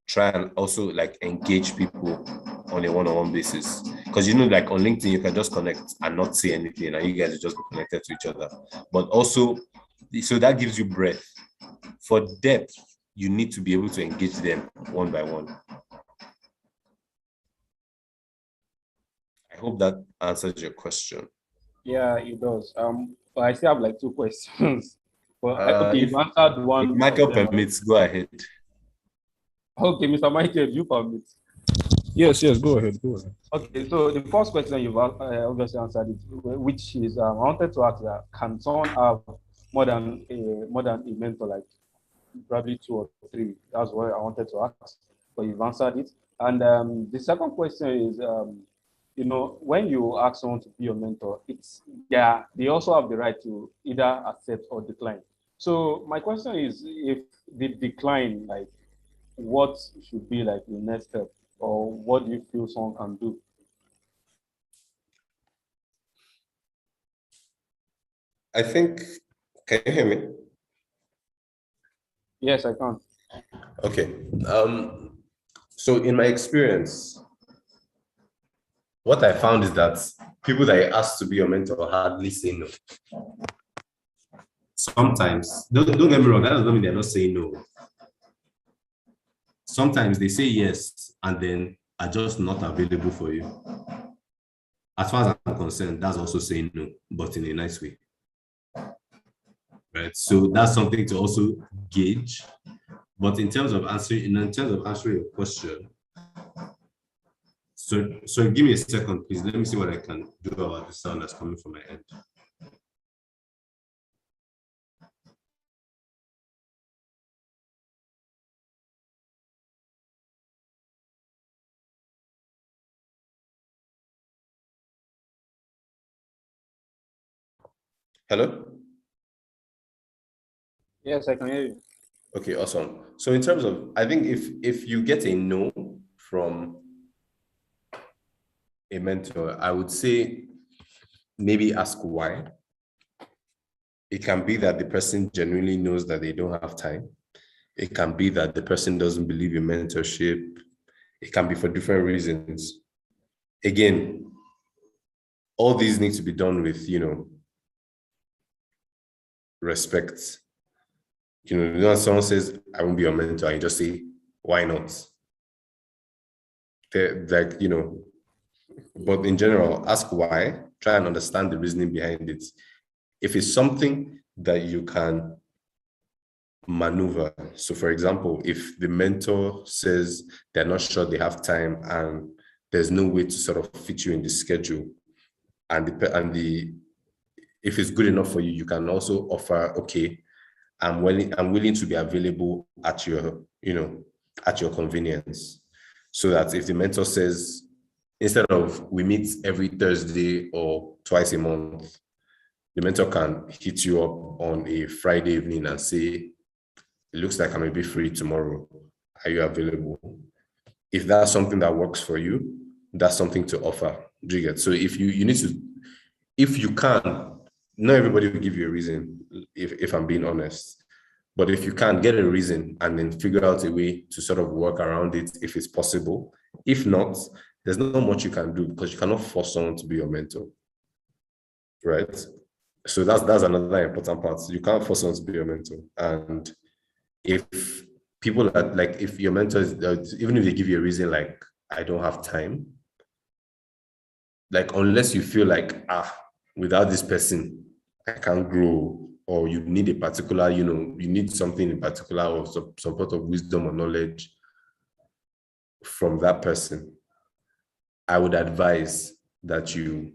try and also engage people on a one-on-one basis. Because like on LinkedIn, you can just connect and not say anything, and you guys will just be connected to each other. But also, so that gives you breadth. For depth, you need to be able to engage them one by one. I hope that answers your question. Yeah, it does. But I still have 2 questions. But okay, If you've answered one. If Michael permits, go ahead. Okay, Mr. Michael, you permit. Yes, go ahead. Okay, so the first question you've obviously answered it, which is I wanted to ask that can someone have more than a mentor, like probably 2 or 3? That's what I wanted to ask, but you've answered it. And the second question is, when you ask someone to be your mentor, they also have the right to either accept or decline. So my question is, if they decline, what should be the next step, or what do you feel someone can do? I think, can you hear me? Yes, I can. Okay. So in my experience, what I found is that people that I asked to be your mentor hardly say no. Sometimes, don't get me wrong, that doesn't mean they're not saying no. Sometimes they say yes and then are just not available for you. As far as I'm concerned, that's also saying no, but in a nice way. Right? So that's something to also gauge. But in terms of answering your question, so give me a second, please. Let me see what I can do about the sound that's coming from my end. Hello? Yes, I can hear you. Okay, awesome. So in terms of, I think if you get a no from a mentor, I would say maybe ask why. It can be that the person genuinely knows that they don't have time. It can be that the person doesn't believe in mentorship. It can be for different reasons. Again, all these need to be done with, respect. Someone says, I won't be your mentor, and you just say, why not? But in general, ask why, try and understand the reasoning behind it. If it's something that you can maneuver, so for example, if the mentor says they're not sure they have time and there's no way to sort of fit you in the schedule, if it's good enough for you, you can also offer, okay, I'm willing to be available at your convenience. So that if the mentor says, instead of we meet every Thursday or twice a month, the mentor can hit you up on a Friday evening and say, it looks like I may be free tomorrow. Are you available? If that's something that works for you, that's something to offer. Do you get? So if you can, not everybody will give you a reason, if I'm being honest. But if you can, get a reason and then figure out a way to sort of work around it if it's possible. If not, there's not much you can do because you cannot force someone to be your mentor. Right? So that's another important part. You can't force someone to be your mentor. And if people are if your mentor is, even if they give you a reason like, I don't have time, unless you feel like, without this person, I can't grow, or you need a particular, you need something in particular or some sort of wisdom or knowledge from that person, I would advise that you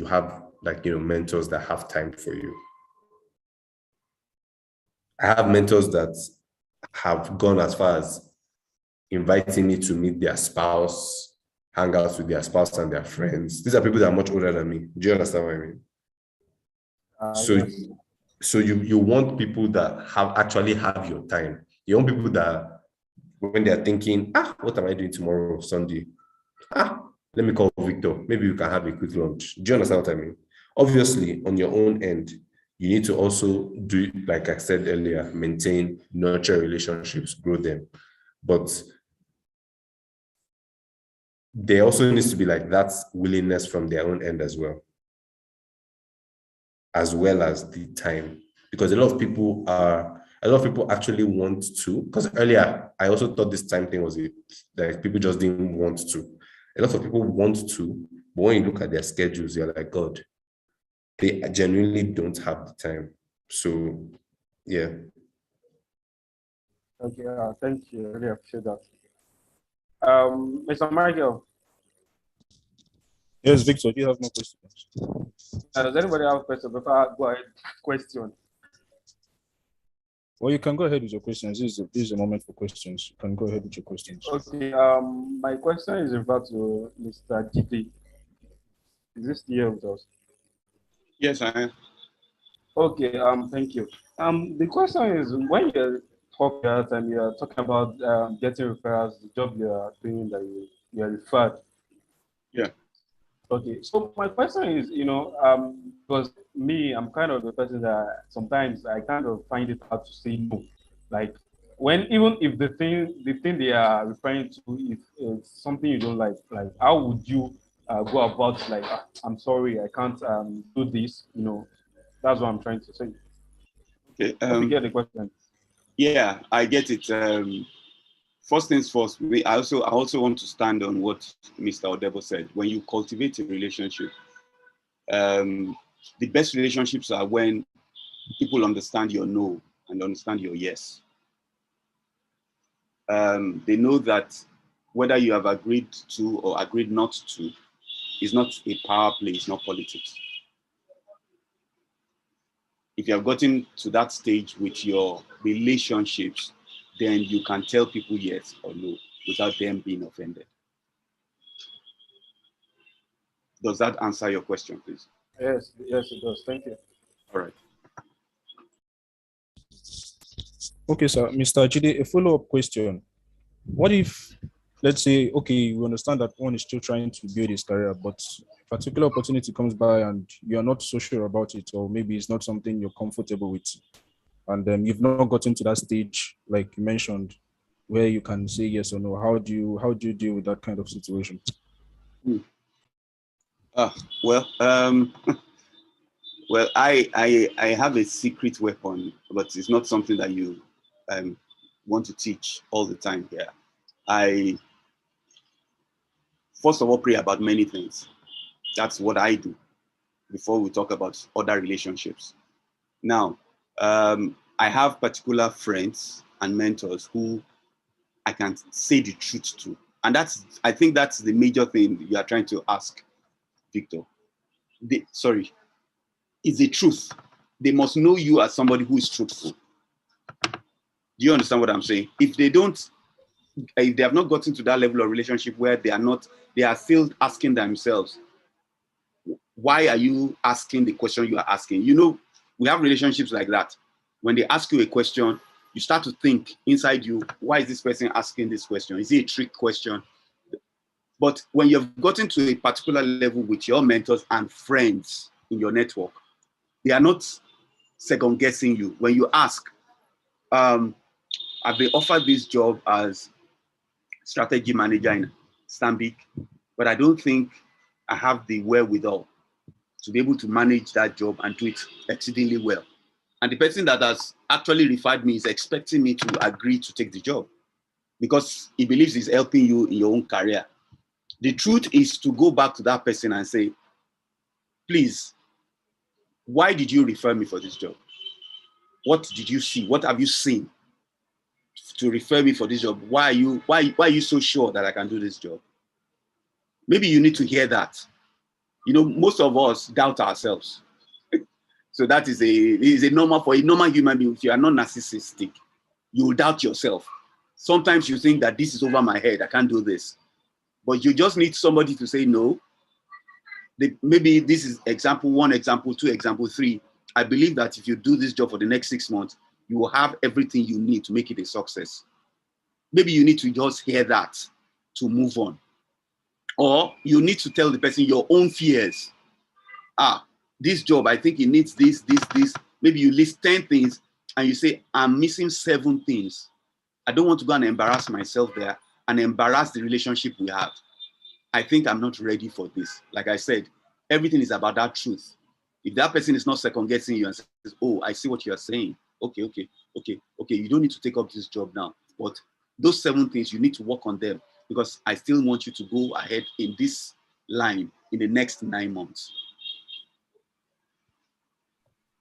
have like, mentors that have time for you. I have mentors that have gone as far as inviting me to meet their spouse, hang out with their spouse and their friends. These are people that are much older than me. Do you understand what I mean? So, Yes. so you want people that actually have your time. You want people that when they're thinking, what am I doing tomorrow, Sunday? Let me call Victor. Maybe we can have a quick lunch. Do you understand what I mean? Obviously, on your own end, you need to also do, like I said earlier, maintain, nurture relationships, grow them. But there also needs to be like that willingness from their own end as well as the time. Because a lot of people actually want to, because earlier I also thought this time thing was like people just didn't want to. A lot of people want to, but when you look at their schedules, you're like, God, they genuinely don't have the time. So, yeah. Okay, thank you. I really appreciate that. Mr. Michael, Yes, Victor, do you have more questions? does anybody have a question before I go ahead? Question. Well, you can go ahead with your questions. This is a moment for questions. You can go ahead with your questions. Okay, my question is about to Mr. GD. Is this here with us? Yes, I am. Okay, thank you. The question is, when you're talking and you're talking about getting referrals, the job you're doing that you're referred. Yeah. Okay, so my question is, because me, I'm kind of the person that sometimes I kind of find it hard to say no. Like even if the thing they are referring to, if it's something you don't like how would you go about like, I'm sorry, I can't do this, that's what I'm trying to say. Okay. Hope you get the question. Yeah, I get it. First things first, I also want to stand on what Mr. Odebo said. When you cultivate a relationship, the best relationships are when people understand your no and understand your yes. They know that whether you have agreed to or agreed not to is not a power play, it's not politics. If you have gotten to that stage with your relationships, then you can tell people yes or no without them being offended. Does that answer your question, please? Yes, it does. Thank you. All right. Okay, sir. Mr. Jide, a follow-up question. What if, let's say, okay, we understand that one is still trying to build his career, but a particular opportunity comes by and you're not so sure about it, or maybe it's not something you're comfortable with, and you've not gotten to that stage, like you mentioned, where you can say yes or no. How do you deal with that kind of situation? Well, well, I have a secret weapon, but it's not something that you want to teach all the time here. I first of all pray about many things. That's what I do before we talk about other relationships. Now, I have particular friends and mentors who I can say the truth to. And I think that's the major thing you are trying to ask, Victor. It's the truth. They must know you as somebody who is truthful. Do you understand what I'm saying? If they have not gotten to that level of relationship where they are still asking themselves, why are you asking the question you are asking? We have relationships like that. When they ask you a question, you start to think inside you, why is this person asking this question? Is it a trick question? But when you've gotten to a particular level with your mentors and friends in your network, they are not second guessing you. When you ask, I've been offered this job as strategy manager in Stanbic, but I don't think I have the wherewithal to be able to manage that job and do it exceedingly well. And the person that has actually referred me is expecting me to agree to take the job because he believes he's helping you in your own career. The truth is to go back to that person and say, please, why did you refer me for this job? What did you see? What have you seen to refer me for this job? Why are you so sure that I can do this job? Maybe you need to hear that. You know, most of us doubt ourselves. So that is a normal for a normal human being. If you are not narcissistic, you will doubt yourself. Sometimes you think that this is over my head, I can't do this. But you just need somebody to say no. Maybe this is example 1, example 2, example 3. I believe that if you do this job for the next 6 months, you will have everything you need to make it a success. Maybe you need to just hear that to move on. Or you need to tell the person your own fears. This job, I think it needs this. Maybe you list 10 things and you say, I'm missing 7 things. I don't want to go and embarrass myself there and embarrass the relationship we have. I think I'm not ready for this. Like I said, everything is about that truth. If that person is not second guessing you and says, oh, I see what you're saying. Okay. You don't need to take up this job now. But those 7 things, you need to work on them because I still want you to go ahead in this line in the next 9 months.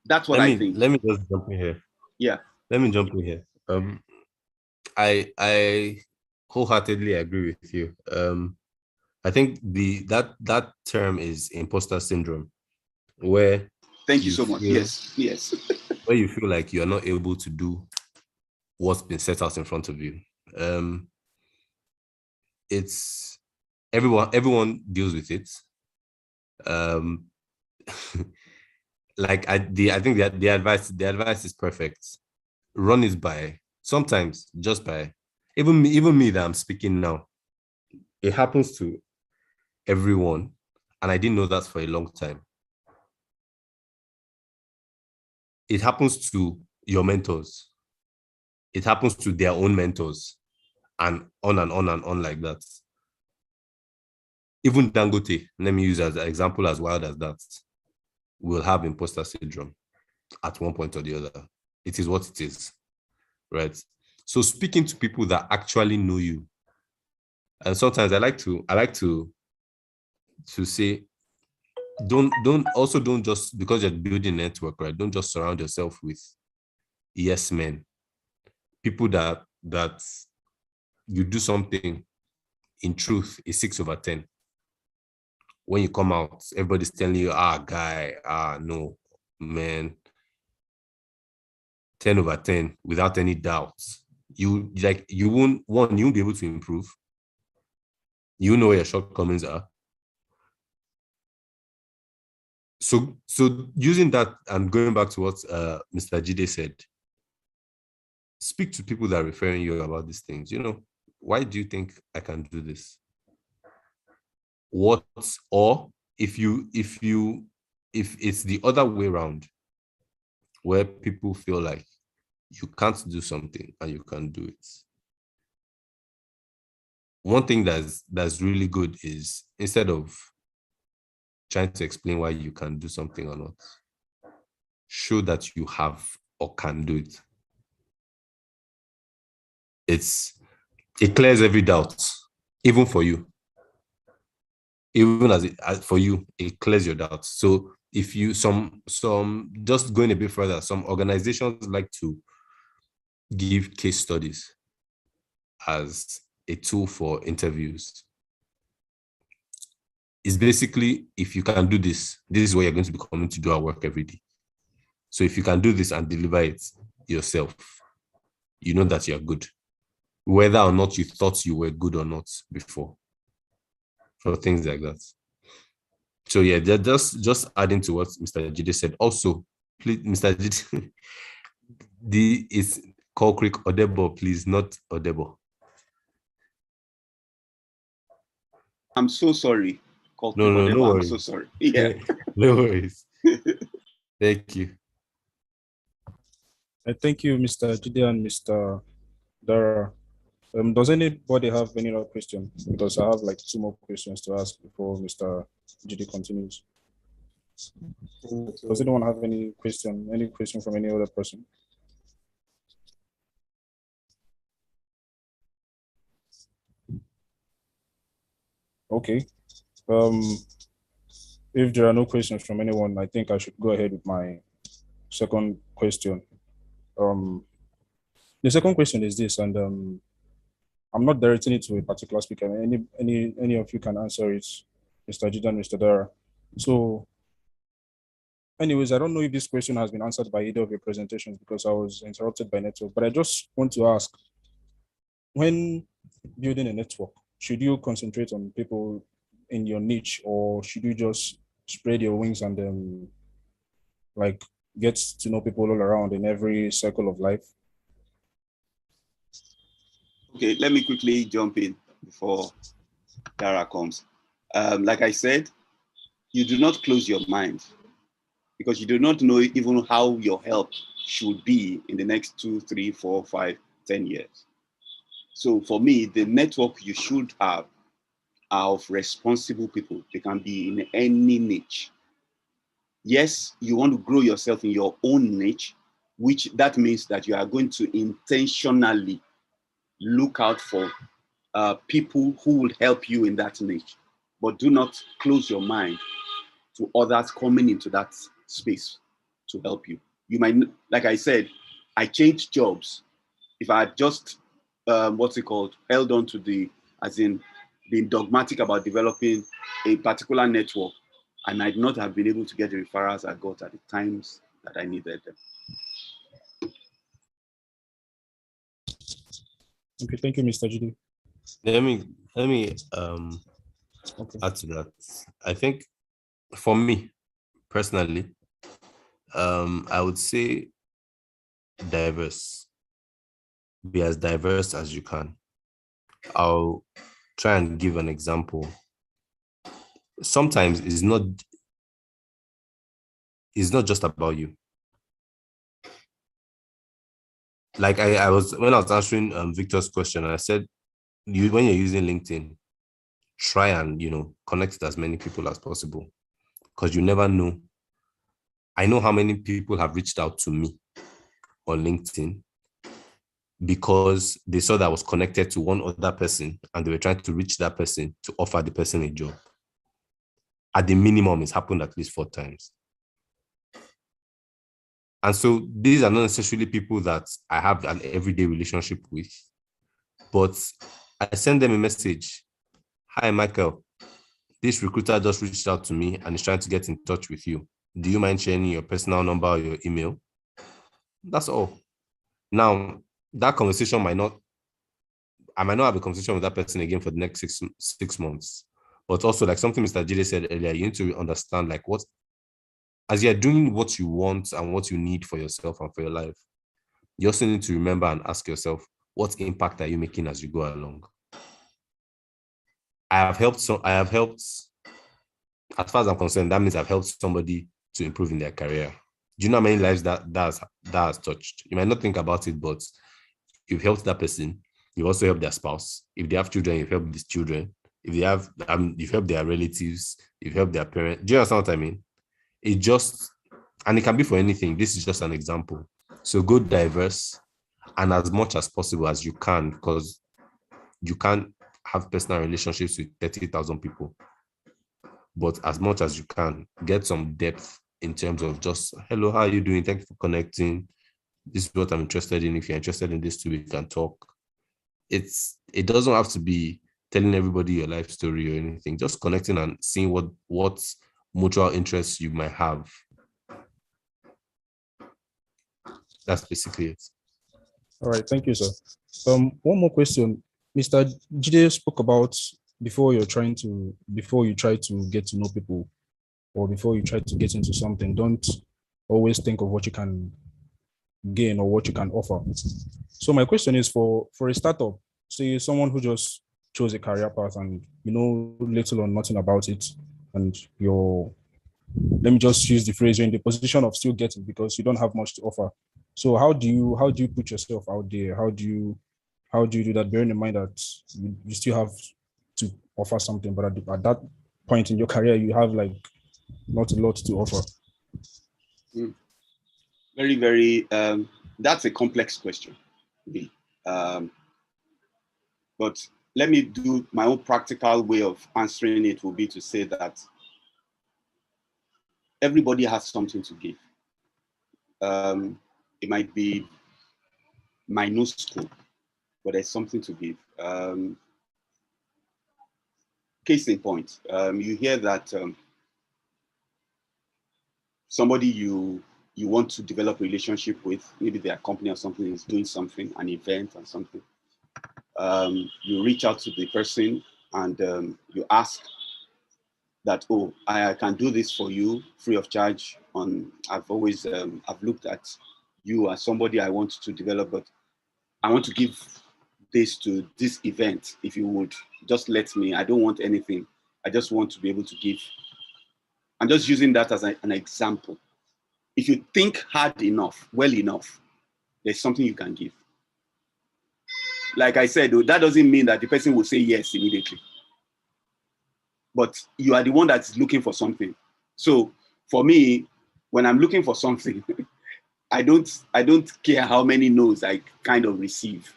That's what I think. Let me just jump in here. Yeah. Let me jump in here. I wholeheartedly agree with you. I think that term is imposter syndrome, where thank you so much. Yes. Where you feel like you are not able to do what's been set out in front of you. It's everyone deals with it. Like I think that the advice is perfect. Run it by, sometimes just by even me that I'm speaking now. It happens to everyone, and I didn't know that for a long time. It happens to your mentors. It happens to their own mentors, and on and on and on like that. Even Dangote, let me use as an example as wild as that, will have imposter syndrome at one point or the other. It is what it is, right? So speaking to people that actually know you, and sometimes I like to say, don't just, because you're building a network, right? Don't just surround yourself with yes men, people that you do something, in truth, is 6/10. When you come out, everybody's telling you, guy, no, man, 10/10 without any doubts. You won't be able to improve. You know where your shortcomings are. So using that and going back to what Mr. Jide said, speak to people that are referring you about these things. You know, why do you think I can do this? Or if it's the other way around, where people feel like you can't do something and you can do it. One thing that's really good is, instead of trying to explain why you can do something or not, show that you have or can do it. It clears every doubt, even for you. Even as for you, it clears your doubts. So if you some just going a bit further, some organizations like to give case studies as a tool for interviews. It's basically, if you can do this, this is what you're going to be coming to do our work every day. So if you can do this and deliver it yourself, you know that you're good, whether or not you thought you were good or not before. For things like that. So yeah, just adding to what Mr. Jide said. Also, please, Mr. Jide, is Kokrik Odebo, please, not Odebo. I'm so sorry. No worries. I'm so sorry. Yeah. No worries. Thank you. Thank you, Mr. Jide and Mr. Dara. Does anybody have any other question? Because I have like 2 more questions to ask before Mr. Jide continues. Does anyone have any question? Any question from any other person? Okay. If there are no questions from anyone, I think I should go ahead with my second question. The second question is this, and I'm not directing it to a particular speaker. Any of you can answer it, Mr. Jida and Mr. Dara. So anyways, I don't know if this question has been answered by either of your presentations because I was interrupted by network, but I just want to ask, when building a network, should you concentrate on people in your niche, or should you just spread your wings and then like get to know people all around in every circle of life? Okay, let me quickly jump in before Dara comes. Like I said, you do not close your mind because you do not know even how your help should be in the next 2, 3, 4, 5, 10 years. So for me, the network you should have are of responsible people. They can be in any niche. Yes, you want to grow yourself in your own niche, which that means that you are going to intentionally look out for people who will help you in that niche, but do not close your mind to others coming into that space to help you. You might, like I said, I changed jobs. If I had just, held on to the, as in being dogmatic about developing a particular network, I might not have been able to get the referrals I got at the times that I needed them. Okay, thank you, Mr. Jide. Let me Okay. add to that. I think for me personally, I would say diverse. Be as diverse as you can. I'll try and give an example. Sometimes it's not just about you. Like I was, when I was answering Victor's question, I said, when you're using LinkedIn, try and connect with as many people as possible, because you never know. I know how many people have reached out to me on LinkedIn because they saw that I was connected to one other person and they were trying to reach that person to offer the person a job. At the minimum, it's happened at least 4 times. And so these are not necessarily people that I have an everyday relationship with, but I send them a message. Hi, Michael. This recruiter just reached out to me and is trying to get in touch with you. Do you mind sharing your personal number or your email? That's all. Now, that conversation I might not have a conversation with that person again for the next six months. But also, like something Mr. Jide said earlier, you need to understand like what, as you're doing what you want and what you need for yourself and for your life, you also need to remember and ask yourself, what impact are you making as you go along? I have helped, as far as I'm concerned, that means I've helped somebody to improve in their career. Do you know how many lives that has touched? You might not think about it, but you've helped that person. You've also helped their spouse. If they have children, you've helped these children. If they have, you've helped their relatives. You've helped their parents. Do you understand what I mean? And it can be for anything. This is just an example. So go diverse and as much as possible as you can, because you can't have personal relationships with 30,000 people. But as much as you can, get some depth in terms of just, hello, how are you doing? Thank you for connecting. This is what I'm interested in. If you're interested in this too, we can talk. It doesn't have to be telling everybody your life story or anything. Just connecting and seeing what mutual interests you might have. That's basically it. All right, thank you, sir. One more question. Mr. Jide spoke about before you try to get to know people, or before you try to get into something, don't always think of what you can gain or what you can offer. So my question is, for a startup, say someone who just chose a career path and you know little or nothing about it, and let me just use the phrase, you're in the position of still getting because you don't have much to offer. So how do you put yourself out there? How do you do that, bearing in mind that you still have to offer something, but at that point in your career, you have like not a lot to offer? Very, very, that's a complex question. But let me do my own practical way of answering it will be to say that everybody has something to give. It might be minuscule, but there's something to give. Case in point, you hear that somebody you want to develop a relationship with, maybe their company or something is doing something, an event or something. You reach out to the person and you ask that, oh, I can do this for you free of charge. I've always I've looked at you as somebody I want to develop, but I want to give this to this event. If you would just let me, I don't want anything. I just want to be able to give. I'm just using that as an example. If you think hard enough, well enough, there's something you can give. Like I said, though, that doesn't mean that the person will say yes immediately. But you are the one that's looking for something. So for me, when I'm looking for something, I don't care how many no's I kind of receive.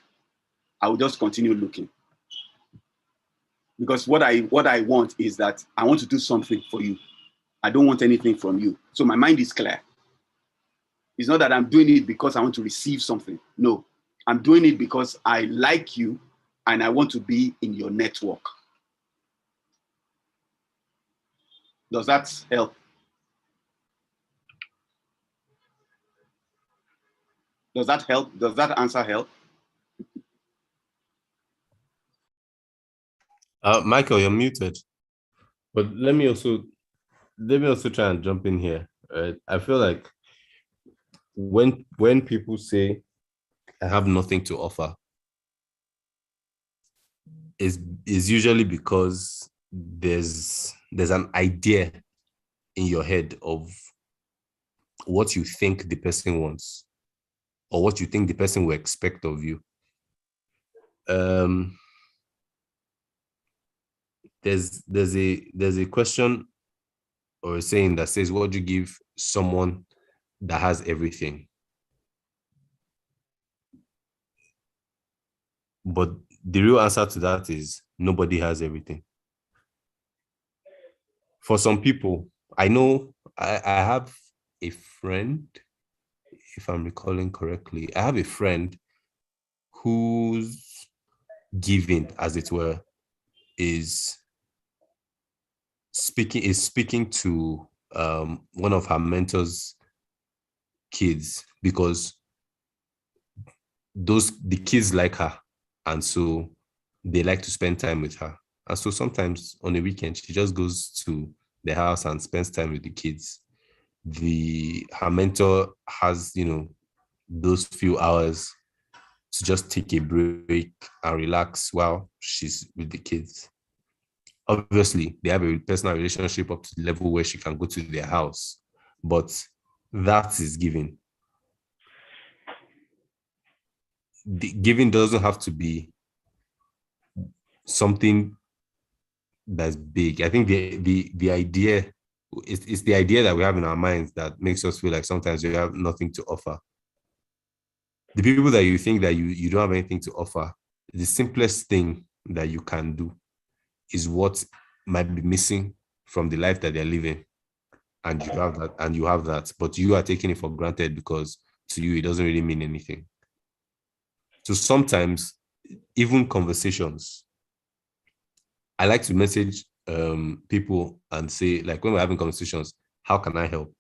I will just continue looking. Because what I want is that I want to do something for you. I don't want anything from you. So my mind is clear. It's not that I'm doing it because I want to receive something. No, I'm doing it because I like you and I want to be in your network. Does that help? Does that help? Does that answer help? Michael, you're muted. But let me also try and jump in here. Right? I feel like when people say I have nothing to offer, is usually because there's an idea in your head of what you think the person wants or what you think the person will expect of you. There's a question or a saying that says, what do you give someone that has everything? But the real answer to that is nobody has everything. For some people, I know I have a friend, if I'm recalling correctly, I have a friend whose giving, as it were, is speaking to one of her mentors' kids, because the kids like her, and so they like to spend time with her. And so sometimes on a weekend, she just goes to the house and spends time with the kids. Her mentor has, those few hours to just take a break and relax while she's with the kids. Obviously, they have a personal relationship up to the level where she can go to their house, but that is giving. The giving doesn't have to be something that's big. I think the idea is the idea that we have in our minds that makes us feel like sometimes you have nothing to offer. The people that you think that you don't have anything to offer, the simplest thing that you can do is what might be missing from the life that they're living. And you have that, but you are taking it for granted because to you, it doesn't really mean anything. So sometimes, even conversations, I like to message people and say, like, when we're having conversations, how can I help?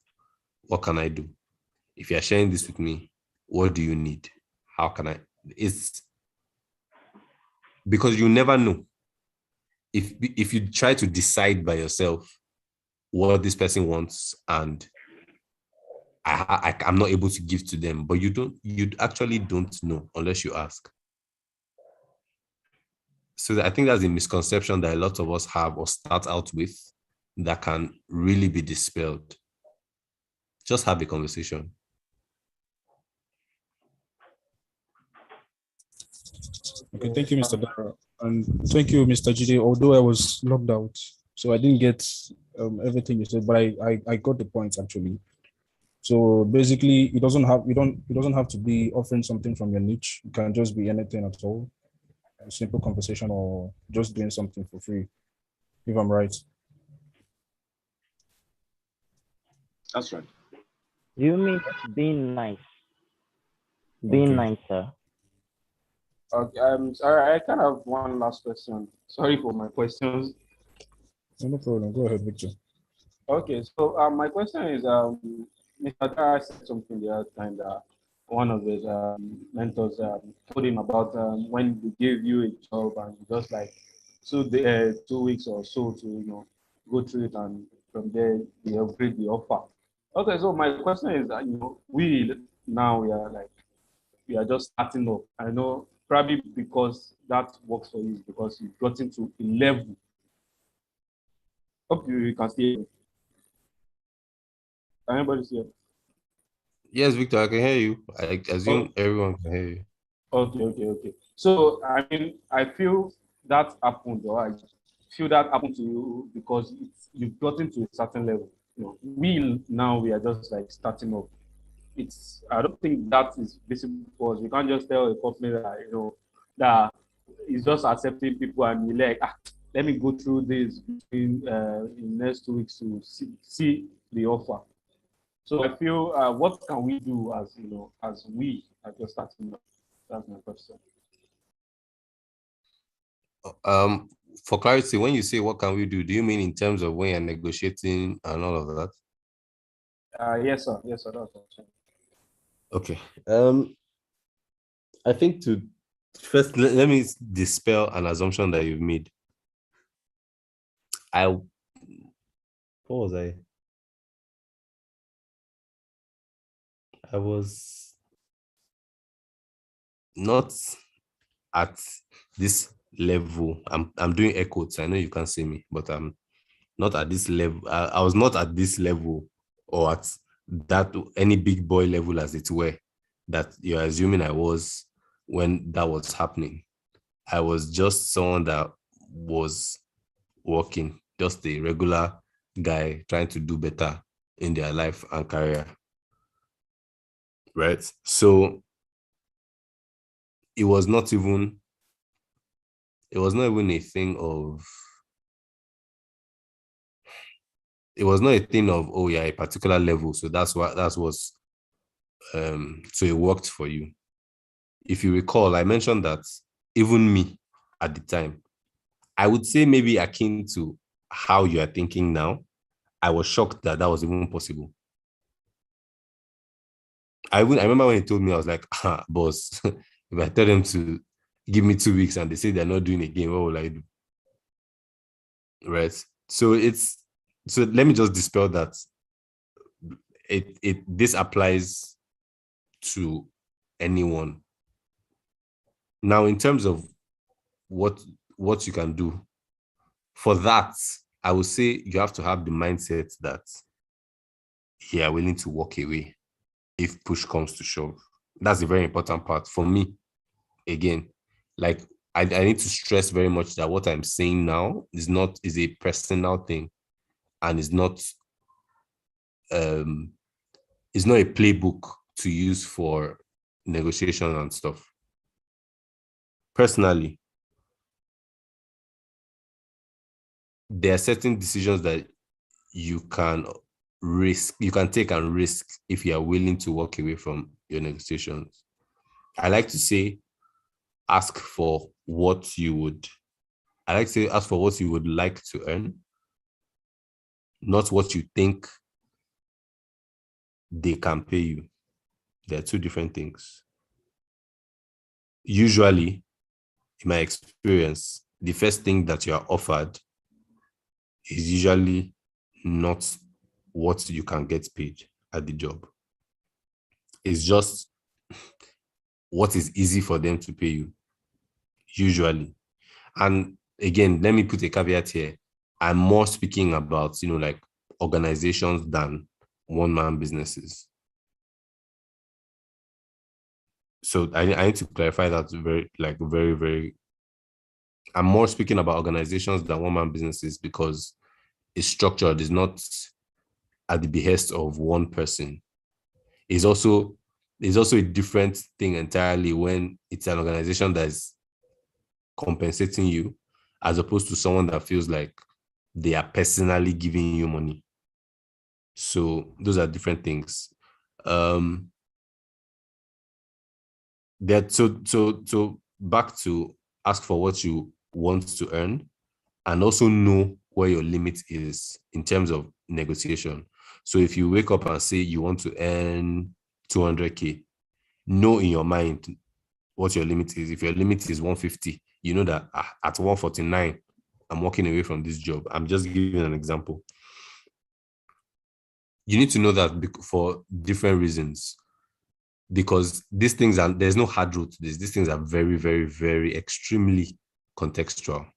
What can I do? If you're sharing this with me, what do you need? How can I? It's because you never know. If you try to decide by yourself what this person wants and I'm not able to give to them, but you actually don't know unless you ask. So I think that's a misconception that a lot of us have or start out with that can really be dispelled. Just have a conversation. Okay, thank you, Mr. Dara. And thank you, Mr. Jide, although I was locked out, so I didn't get everything you said, but I got the point actually. So basically, it doesn't have to be offering something from your niche. It can just be anything at all, a simple conversation or just doing something for free, if I'm right. That's right. You mean being nice? Being Okay. nicer. Okay, I'm sorry, I kind of have one last question. Sorry for my questions. No problem. Go ahead, Victor. Okay, so my question is, Mr. Dara said something the other time that one of his mentors told him about when they gave you a job and you just like 2 weeks or so to go through it, and from there they upgrade the offer. Okay, so my question is that we now we are just starting up. I know probably because that works for you is because you've gotten to a level. Hope you can see it. Can anybody see it? Yes, Victor, I can hear you. I Oh, assume everyone can hear you. okay. So I mean, I feel that happened, or I feel that happened to you because you've gotten to a certain level. We are just like starting up. I don't think that is visible for us. We can't just tell a company that that is just accepting people and we like let me go through this in next 2 weeks to see the offer. So I feel what can we do as as we are just starting up? That's my question. Um, for clarity, when you say what can we do you mean in terms of when you're negotiating and all of that? Yes, sir. Yes, sir. That's what I'm saying. Okay. I think to first let me dispel an assumption that you've made. What was I? I was not at this level. I'm doing air quotes. I know you can't see me, but I'm not at this level. I was not at this level or at that any big boy level, as it were, that you're assuming I was when that was happening. I was just someone that was working, just a regular guy trying to do better in their life and career. Right? So it was not even a thing of oh yeah, a particular level. So that's what's so it worked for you. If you recall, I mentioned that even me at the time, I would say maybe akin to how you are thinking now, I was shocked that was even possible. I remember when he told me, I was like, boss, if I tell them to give me 2 weeks and they say they're not doing a game, what will I do? Right? So let me just dispel that. This applies to anyone. Now, in terms of what you can do, for that, I would say you have to have the mindset that you are willing to walk away if push comes to shove. That's a very important part for me. Again, like I need to stress very much that what I'm saying now is a personal thing, and is not a playbook to use for negotiation and stuff. Personally, there are certain decisions that you can take and risk if you are willing to walk away from your negotiations. I like to say ask for what you would like to earn, not what you think they can pay you. They're two different things. Usually, in my experience, the first thing that you are offered is usually not what you can get paid at the job. It's just what is easy for them to pay you, usually. And again, let me put a caveat here. I'm more speaking about, like organizations than one-man businesses. So I need to clarify that very, very. I'm more speaking about organizations than one-man businesses because it's structured. It's not at the behest of one person. It's also a different thing entirely when it's an organization that is compensating you as opposed to someone that feels like they are personally giving you money. So those are different things. That so back to ask for what you want to earn, and also know where your limit is in terms of negotiation. So if you wake up and say you want to earn 200K, know in your mind what your limit is. If your limit is 150, you know that at 149, I'm walking away from this job. I'm just giving an example. You need to know that for different reasons, because these things are, there's no hard rule to this. These things are very, very, very extremely contextual.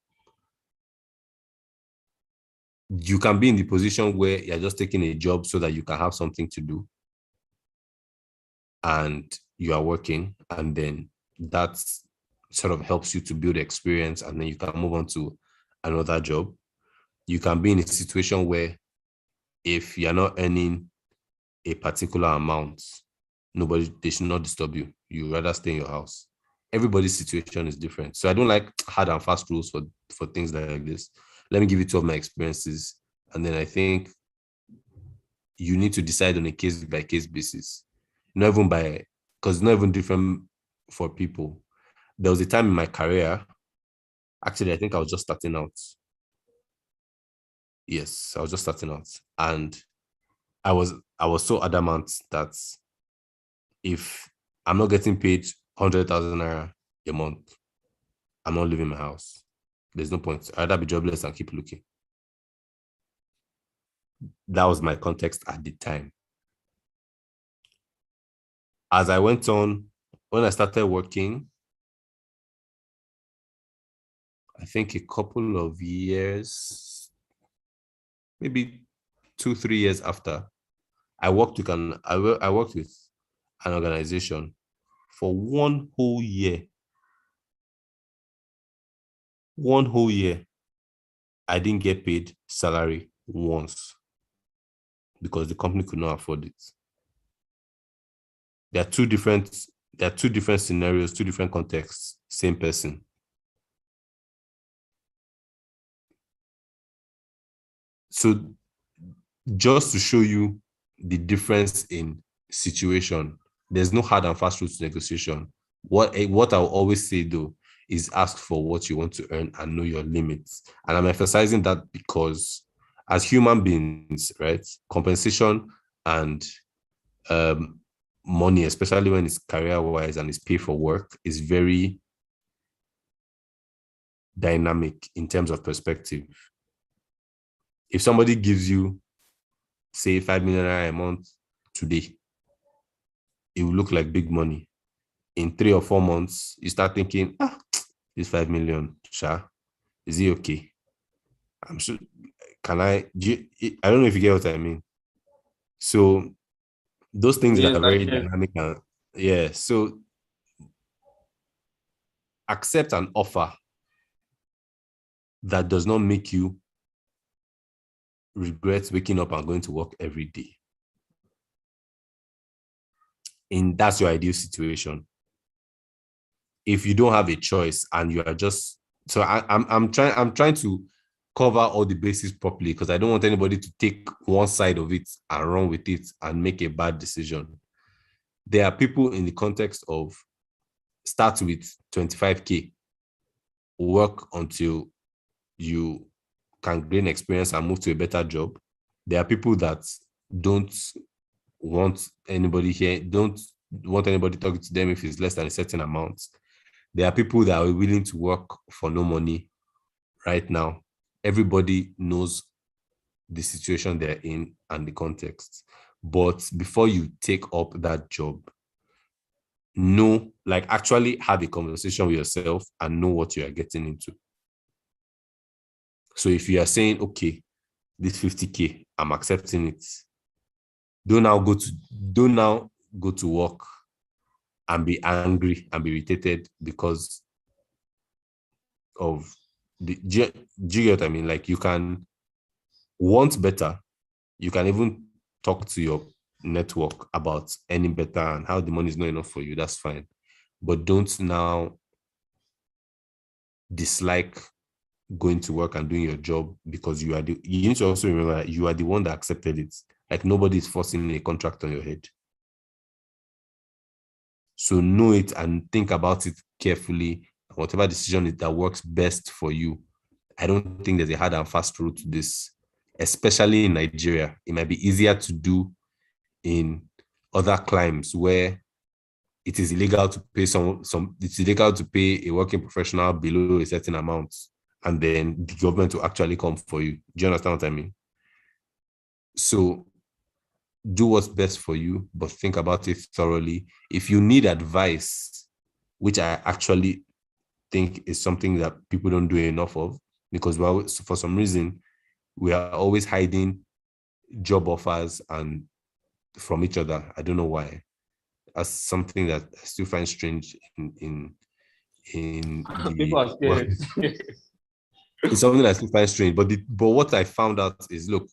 You can be in the position where you're just taking a job so that you can have something to do, and you are working, and then that sort of helps you to build experience, and then you can move on to another job. You can be in a situation where if you're not earning a particular amount, they should not disturb you. You rather stay in your house. Everybody's situation is different. So I don't like hard and fast rules for things like this. Let me give you two of my experiences. And then I think you need to decide on a case-by-case basis. Not even because it's not even different for people. There was a time in my career, actually, I think I was just starting out. Yes, I was just starting out. And I was so adamant that if I'm not getting paid 100,000 naira a month, I'm not leaving my house. There's no point. I'd rather be jobless and keep looking. That was my context at the time. As I went on, when I started working, I think a couple of years, maybe 2-3 years after, I worked with an organization for 1 whole year. 1 whole year, I didn't get paid salary once because the company could not afford it. There are two different scenarios, two different contexts, same person. So just to show you the difference in situation, there's no hard and fast route to negotiation. What I'll always say though is ask for what you want to earn and know your limits. And I'm emphasizing that because as human beings, right, compensation and money, especially when it's career-wise and it's pay for work, is very dynamic in terms of perspective. If somebody gives you, say, 5 million naira a month today, it will look like big money. In 3 or 4 months, you start thinking, this 5 million, is it okay? I'm sure. I don't know if you get what I mean. So those things Yes, are very dynamic. And, yeah. So accept an offer that does not make you regret waking up and going to work every day. And that's your ideal situation. If you don't have a choice and you are just, so I'm trying to cover all the bases properly because I don't want anybody to take one side of it and run with it and make a bad decision. There are people in the context of start with 25K, work until you can gain experience and move to a better job. There are people that don't want anybody talking to them if it's less than a certain amount. There are people that are willing to work for no money right now. Everybody knows the situation they're in and the context. But before you take up that job, actually have a conversation with yourself and know what you are getting into. So if you are saying, okay, this 50K, I'm accepting it. Don't now go to work and be angry and be irritated because of do you get what I mean? Like, you can want better. You can even talk to your network about earning better and how the money is not enough for you. That's fine. But don't now dislike going to work and doing your job because you need to also remember that you are the one that accepted it. Like, nobody is forcing a contract on your head. So know it and think about it carefully whatever decision that works best for you. I don't think there's a hard and fast rule to this, especially in Nigeria. It might be easier to do in other climes where it is illegal to pay it's illegal to pay a working professional below a certain amount, and then the government will actually come for you. Do you understand what I mean? So do what's best for you, but think about it thoroughly. If you need advice, which I actually think is something that people don't do enough of, because for some reason, we are always hiding job offers and from each other. I don't know why. That's something that I still find strange in People are scared. It's something that I still find strange. But what I found out is, look,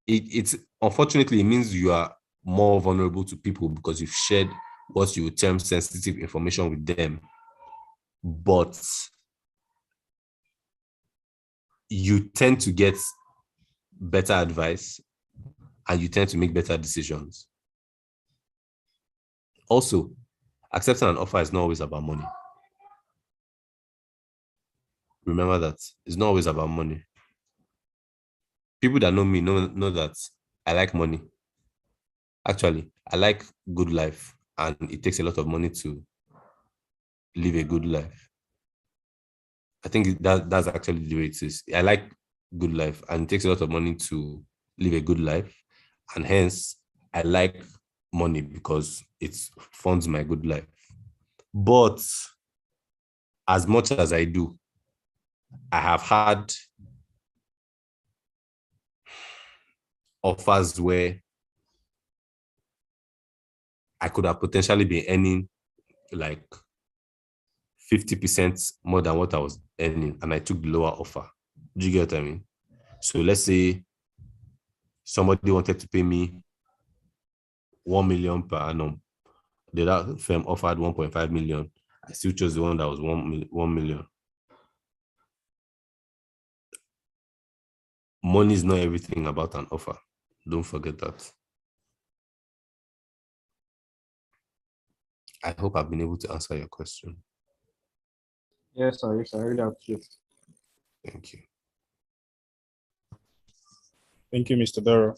it's unfortunately, it means you are more vulnerable to people because you've shared what you would term sensitive information with them. But you tend to get better advice and you tend to make better decisions. Also, accepting an offer is not always about money. Remember that. It's not always about money. People that know me know that I like money. Actually, I like good life, and it takes a lot of money to live a good life. I think that's actually the way it is. I like good life, and it takes a lot of money to live a good life, and hence I like money because it funds my good life. But as much as I do, I have had offers where I could have potentially been earning like 50% more than what I was earning, and I took the lower offer. Do you get what I mean? So let's say somebody wanted to pay me 1 million per annum. The other firm offered 1.5 million. I still chose the one that was 1 million. Money is not everything about an offer. Don't forget that. I hope I've been able to answer your question. Yes, sir. Yes, I really appreciate it. Thank you. Thank you, Mr. Dara.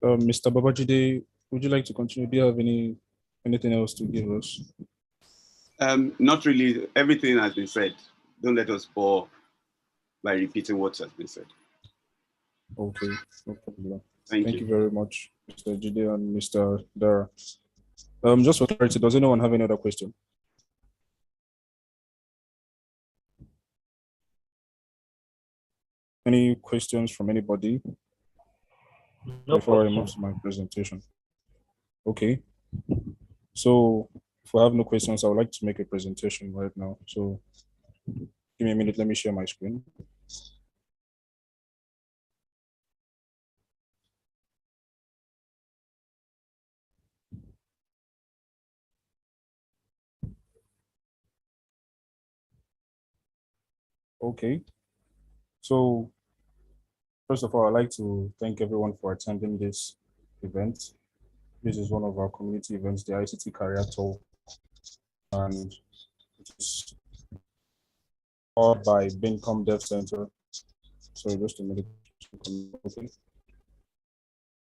Mr. Babajide, would you like to continue? Do you have anything else to give us? Not really. Everything has been said. Don't let us bore by repeating what has been said. Okay, no problem. Thank Thank you. you very much, Mr. Jide and Mr. Dara. Just for clarity, does anyone have any other question? Any questions from anybody before I move to my presentation? Okay. So if we have no questions, I would like to make a presentation right now. So give me a minute, let me share my screen. Okay. So first of all, I'd like to thank everyone for attending this event. This is one of our community events, the Ict Career Talk, and it is powered by Bincom Dev Center. So just a minute. Okay.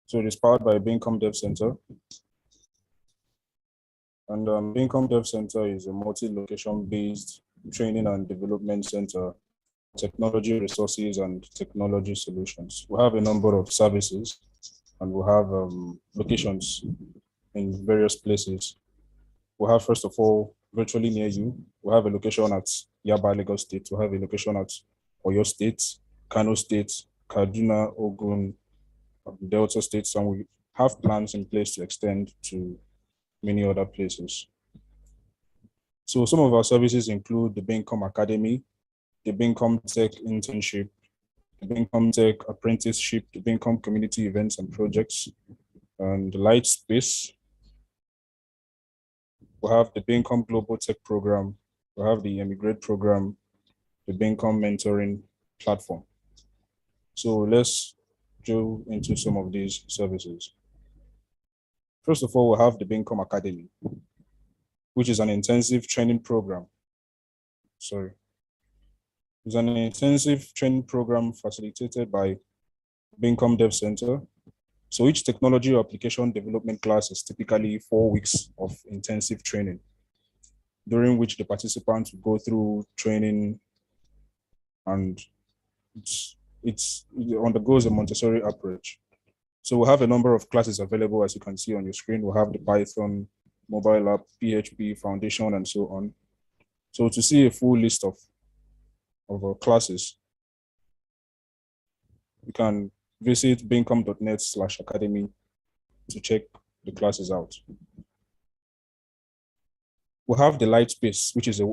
So it is powered by Bincom Dev Center. And Bincom Dev Center is a multi-location based training and development center, technology resources and technology solutions. We have a number of services and we have locations in various places. We have, first of all, virtually near you, we have a location at Yaba, Lagos State. We have a location at Oyo State, Kano State, Kaduna, Ogun, Delta State, and we have plans in place to extend to many other places. So some of our services include the Bincom Academy, the Bincom Tech Internship, the Bincom Tech Apprenticeship, the Bincom Community Events and Projects, and the Light Space. We have the Bincom Global Tech Program, we have the Immigrant Program, the Bincom Mentoring Platform. So let's drill into some of these services. First of all, we have the Bincom Academy, which is an intensive training program sorry. It's an intensive training program facilitated by Bincom Dev Center. So each technology or application development class is typically 4 weeks of intensive training, during which the participants will go through training, and it undergoes a Montessori approach. So we'll have a number of classes available, as you can see on your screen. We'll have the Python, mobile app, PHP, foundation, and so on. So to see a full list of our classes, you can visit bincom.net/academy to check the classes out. We have the Light Space, which is a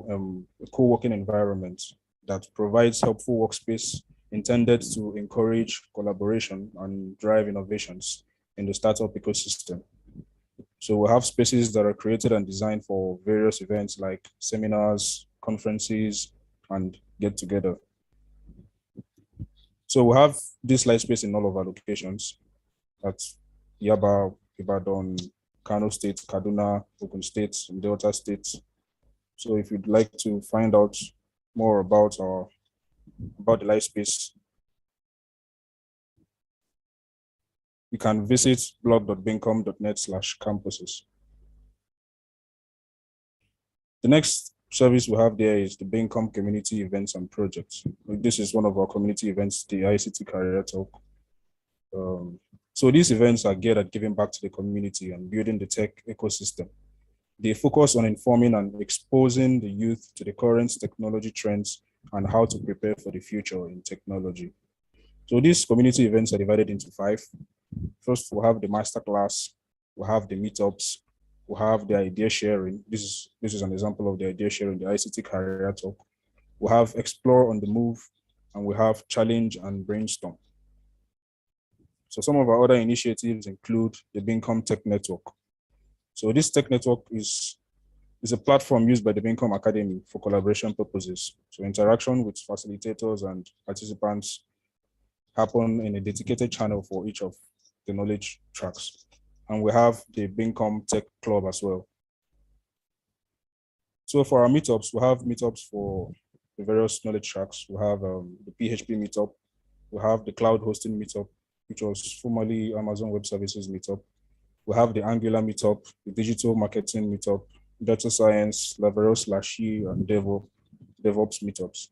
co-working environment that provides helpful workspace intended to encourage collaboration and drive innovations in the startup ecosystem. So we have spaces that are created and designed for various events like seminars, conferences, and get-together. So we have this Light Space in all of our locations at Yaba, Ibadan, Kano State, Kaduna, Ogun State, and Delta State. So if you'd like to find out more about the Light Space, you can visit blog.bincom.net/campuses. The next service we have there is the Bincom Community Events and Projects. This is one of our community events, the Ict Career Talk. So these events are geared at giving back to the community and building the tech ecosystem. They focus on informing and exposing the youth to the current technology trends and how to prepare for the future in technology. So these community events are divided into 5. First, we'll have the masterclass, we'll have the meetups, we'll have the idea sharing. This is an example of the idea sharing, the Ict Career Talk. We'll have Explore on the Move, and we have Challenge and Brainstorm. So some of our other initiatives include the Bincom Tech Network. So this Tech Network is a platform used by the Bincom Academy for collaboration purposes. So interaction with facilitators and participants happen in a dedicated channel for each of the knowledge tracks. And we have the Bincom Tech Club as well. So for our meetups, we have meetups for the various knowledge tracks. We have the PHP meetup, we have the cloud hosting meetup, which was formerly Amazon Web Services meetup. We have the Angular meetup, the digital marketing meetup, data science, Lavero/E, and DevOps meetups.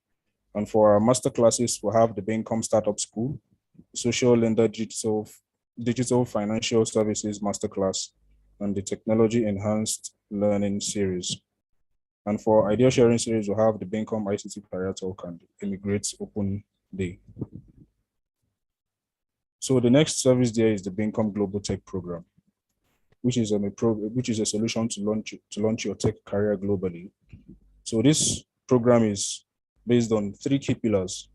And for our master classes, we have the Bincom Startup School, Social Lender Digital Financial Services Masterclass, and the Technology Enhanced Learning Series. And for idea sharing series, we have the Bincom Ict Career Talk and Immigrant Open Day. So the next service there is the Bincom Global Tech Program, which is a solution to launch your tech career globally. So this program is based on 3 key pillars,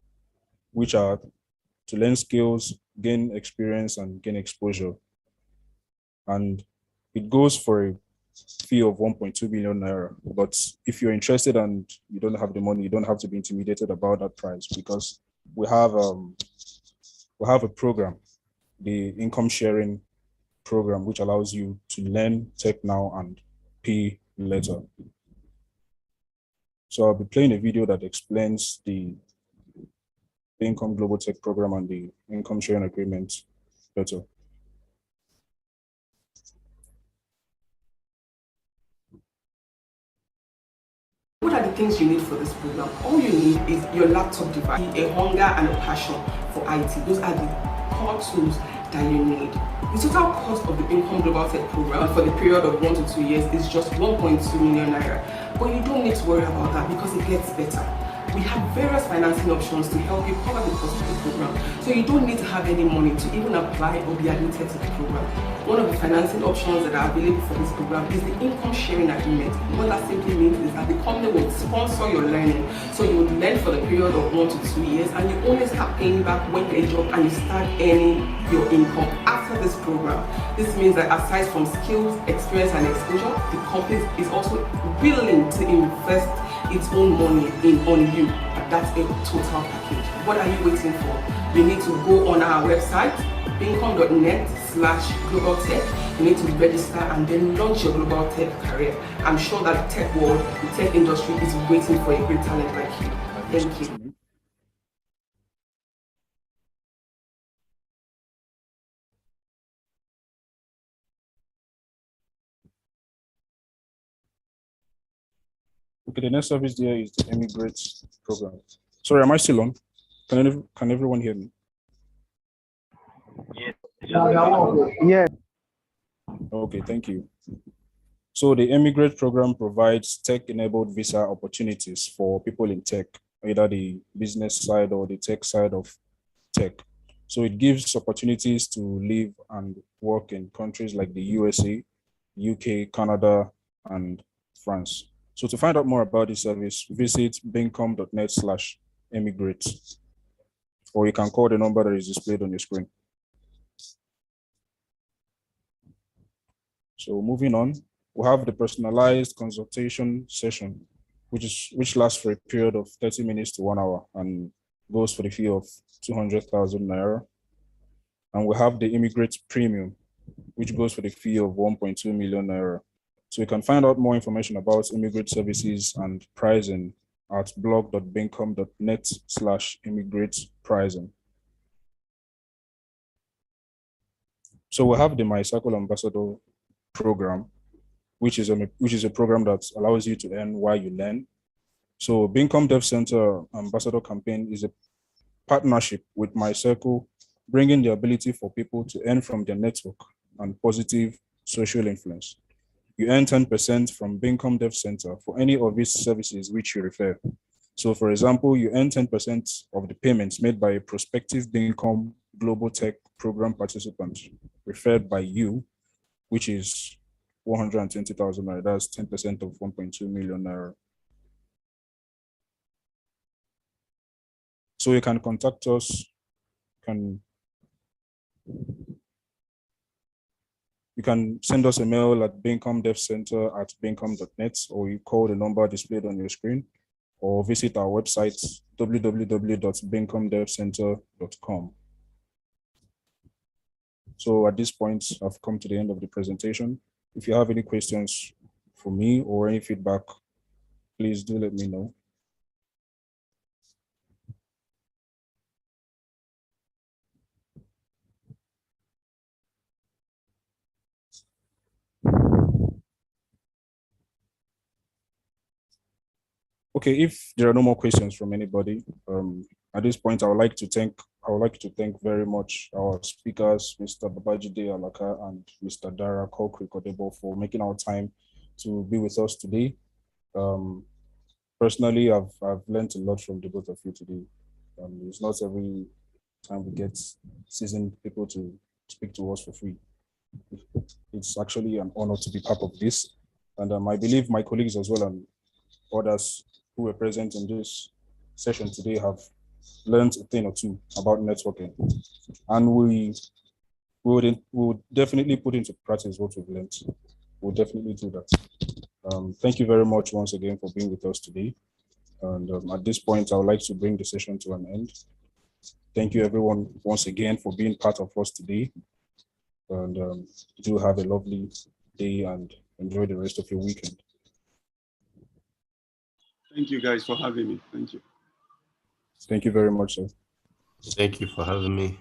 which are to learn skills, gain experience, and gain exposure. And it goes for a fee of 1.2 million naira. But if you're interested and you don't have the money, you don't have to be intimidated about that price, because we have a program, the income sharing program, which allows you to learn tech now and pay later. So I'll be playing a video that explains the Income Global Tech Program and the income sharing agreement better. What are the things you need for this program? All you need is your laptop device, a hunger and a passion for IT. Those are the core tools that you need. The total cost of the Bincom Global Tech Program for the period of 1 to 2 years is just 1.2 million naira. But you don't need to worry about that, because it gets better. We have various financing options to help you cover the cost of the program. So you don't need to have any money to even apply or be admitted to the program. One of the financing options that are available for this program is the income sharing agreement. What that simply means is that the company will sponsor your learning. So you would learn for the period of 1 to 2 years, and you only start paying back when you get a job and you start earning your income after this program. This means that aside from skills, experience, and exposure, the company is also willing to invest its own money on you. That's a total package. What are you waiting for? You need to go on our website, bincom.net global tech. You need to register and then launch your global tech career. I'm sure that the tech world, the tech industry is waiting for a great talent like you. Thank you. Okay, the next service there is the Immigrant Program. Sorry, am I still on? Can everyone hear me? Yes. Okay, thank you. So the Immigrant Program provides tech-enabled visa opportunities for people in tech, either the business side or the tech side of tech. So it gives opportunities to live and work in countries like the USA, UK, Canada, and France. So to find out more about this service, visit bincom.net/immigrate, or you can call the number that is displayed on your screen. So moving on, we have the personalized consultation session, which lasts for a period of 30 minutes to 1 hour and goes for the fee of 200,000 naira. And we have the Immigrant Premium, which goes for the fee of 1.2 million naira. So you can find out more information about immigrant services and pricing at blog.bincom.net/immigrant pricing. So we have the My Circle Ambassador program, which is a program that allows you to earn while you learn. So Bincom Dev Center Ambassador Campaign is a partnership with My Circle, bringing the ability for people to earn from their network and positive social influence. You earn 10% from Bincom Dev Center for any of its services which you refer. So for example, you earn 10% of the payments made by a prospective Bincom Global Tech Program participant referred by you, which is 120,000 naira. That's 10% of 1.2 million naira. So you can contact us, you can send us a mail at bincomdevcenter@bincom.net, or you call the number displayed on your screen, or visit our website, www.bincomdevcenter.com. So at this point, I've come to the end of the presentation. If you have any questions for me or any feedback, please do let me know. Okay, if there are no more questions from anybody, at this point, I would like to thank very much our speakers, Mr. Babajide Alaka and Mr. Dara Kokrik for making our time to be with us today. Personally, I've learned a lot from the both of you today. It's not every time we get seasoned people to speak to us for free. It's actually an honor to be part of this. And I believe my colleagues as well and others who were present in this session today have learned a thing or two about networking. And we would definitely put into practice what we've learned. We'll definitely do that. Thank you very much once again for being with us today. And at this point, I would like to bring the session to an end. Thank you everyone once again for being part of us today. And do have a lovely day and enjoy the rest of your weekend. Thank you guys for having me. Thank you. Thank you very much, sir. Thank you for having me.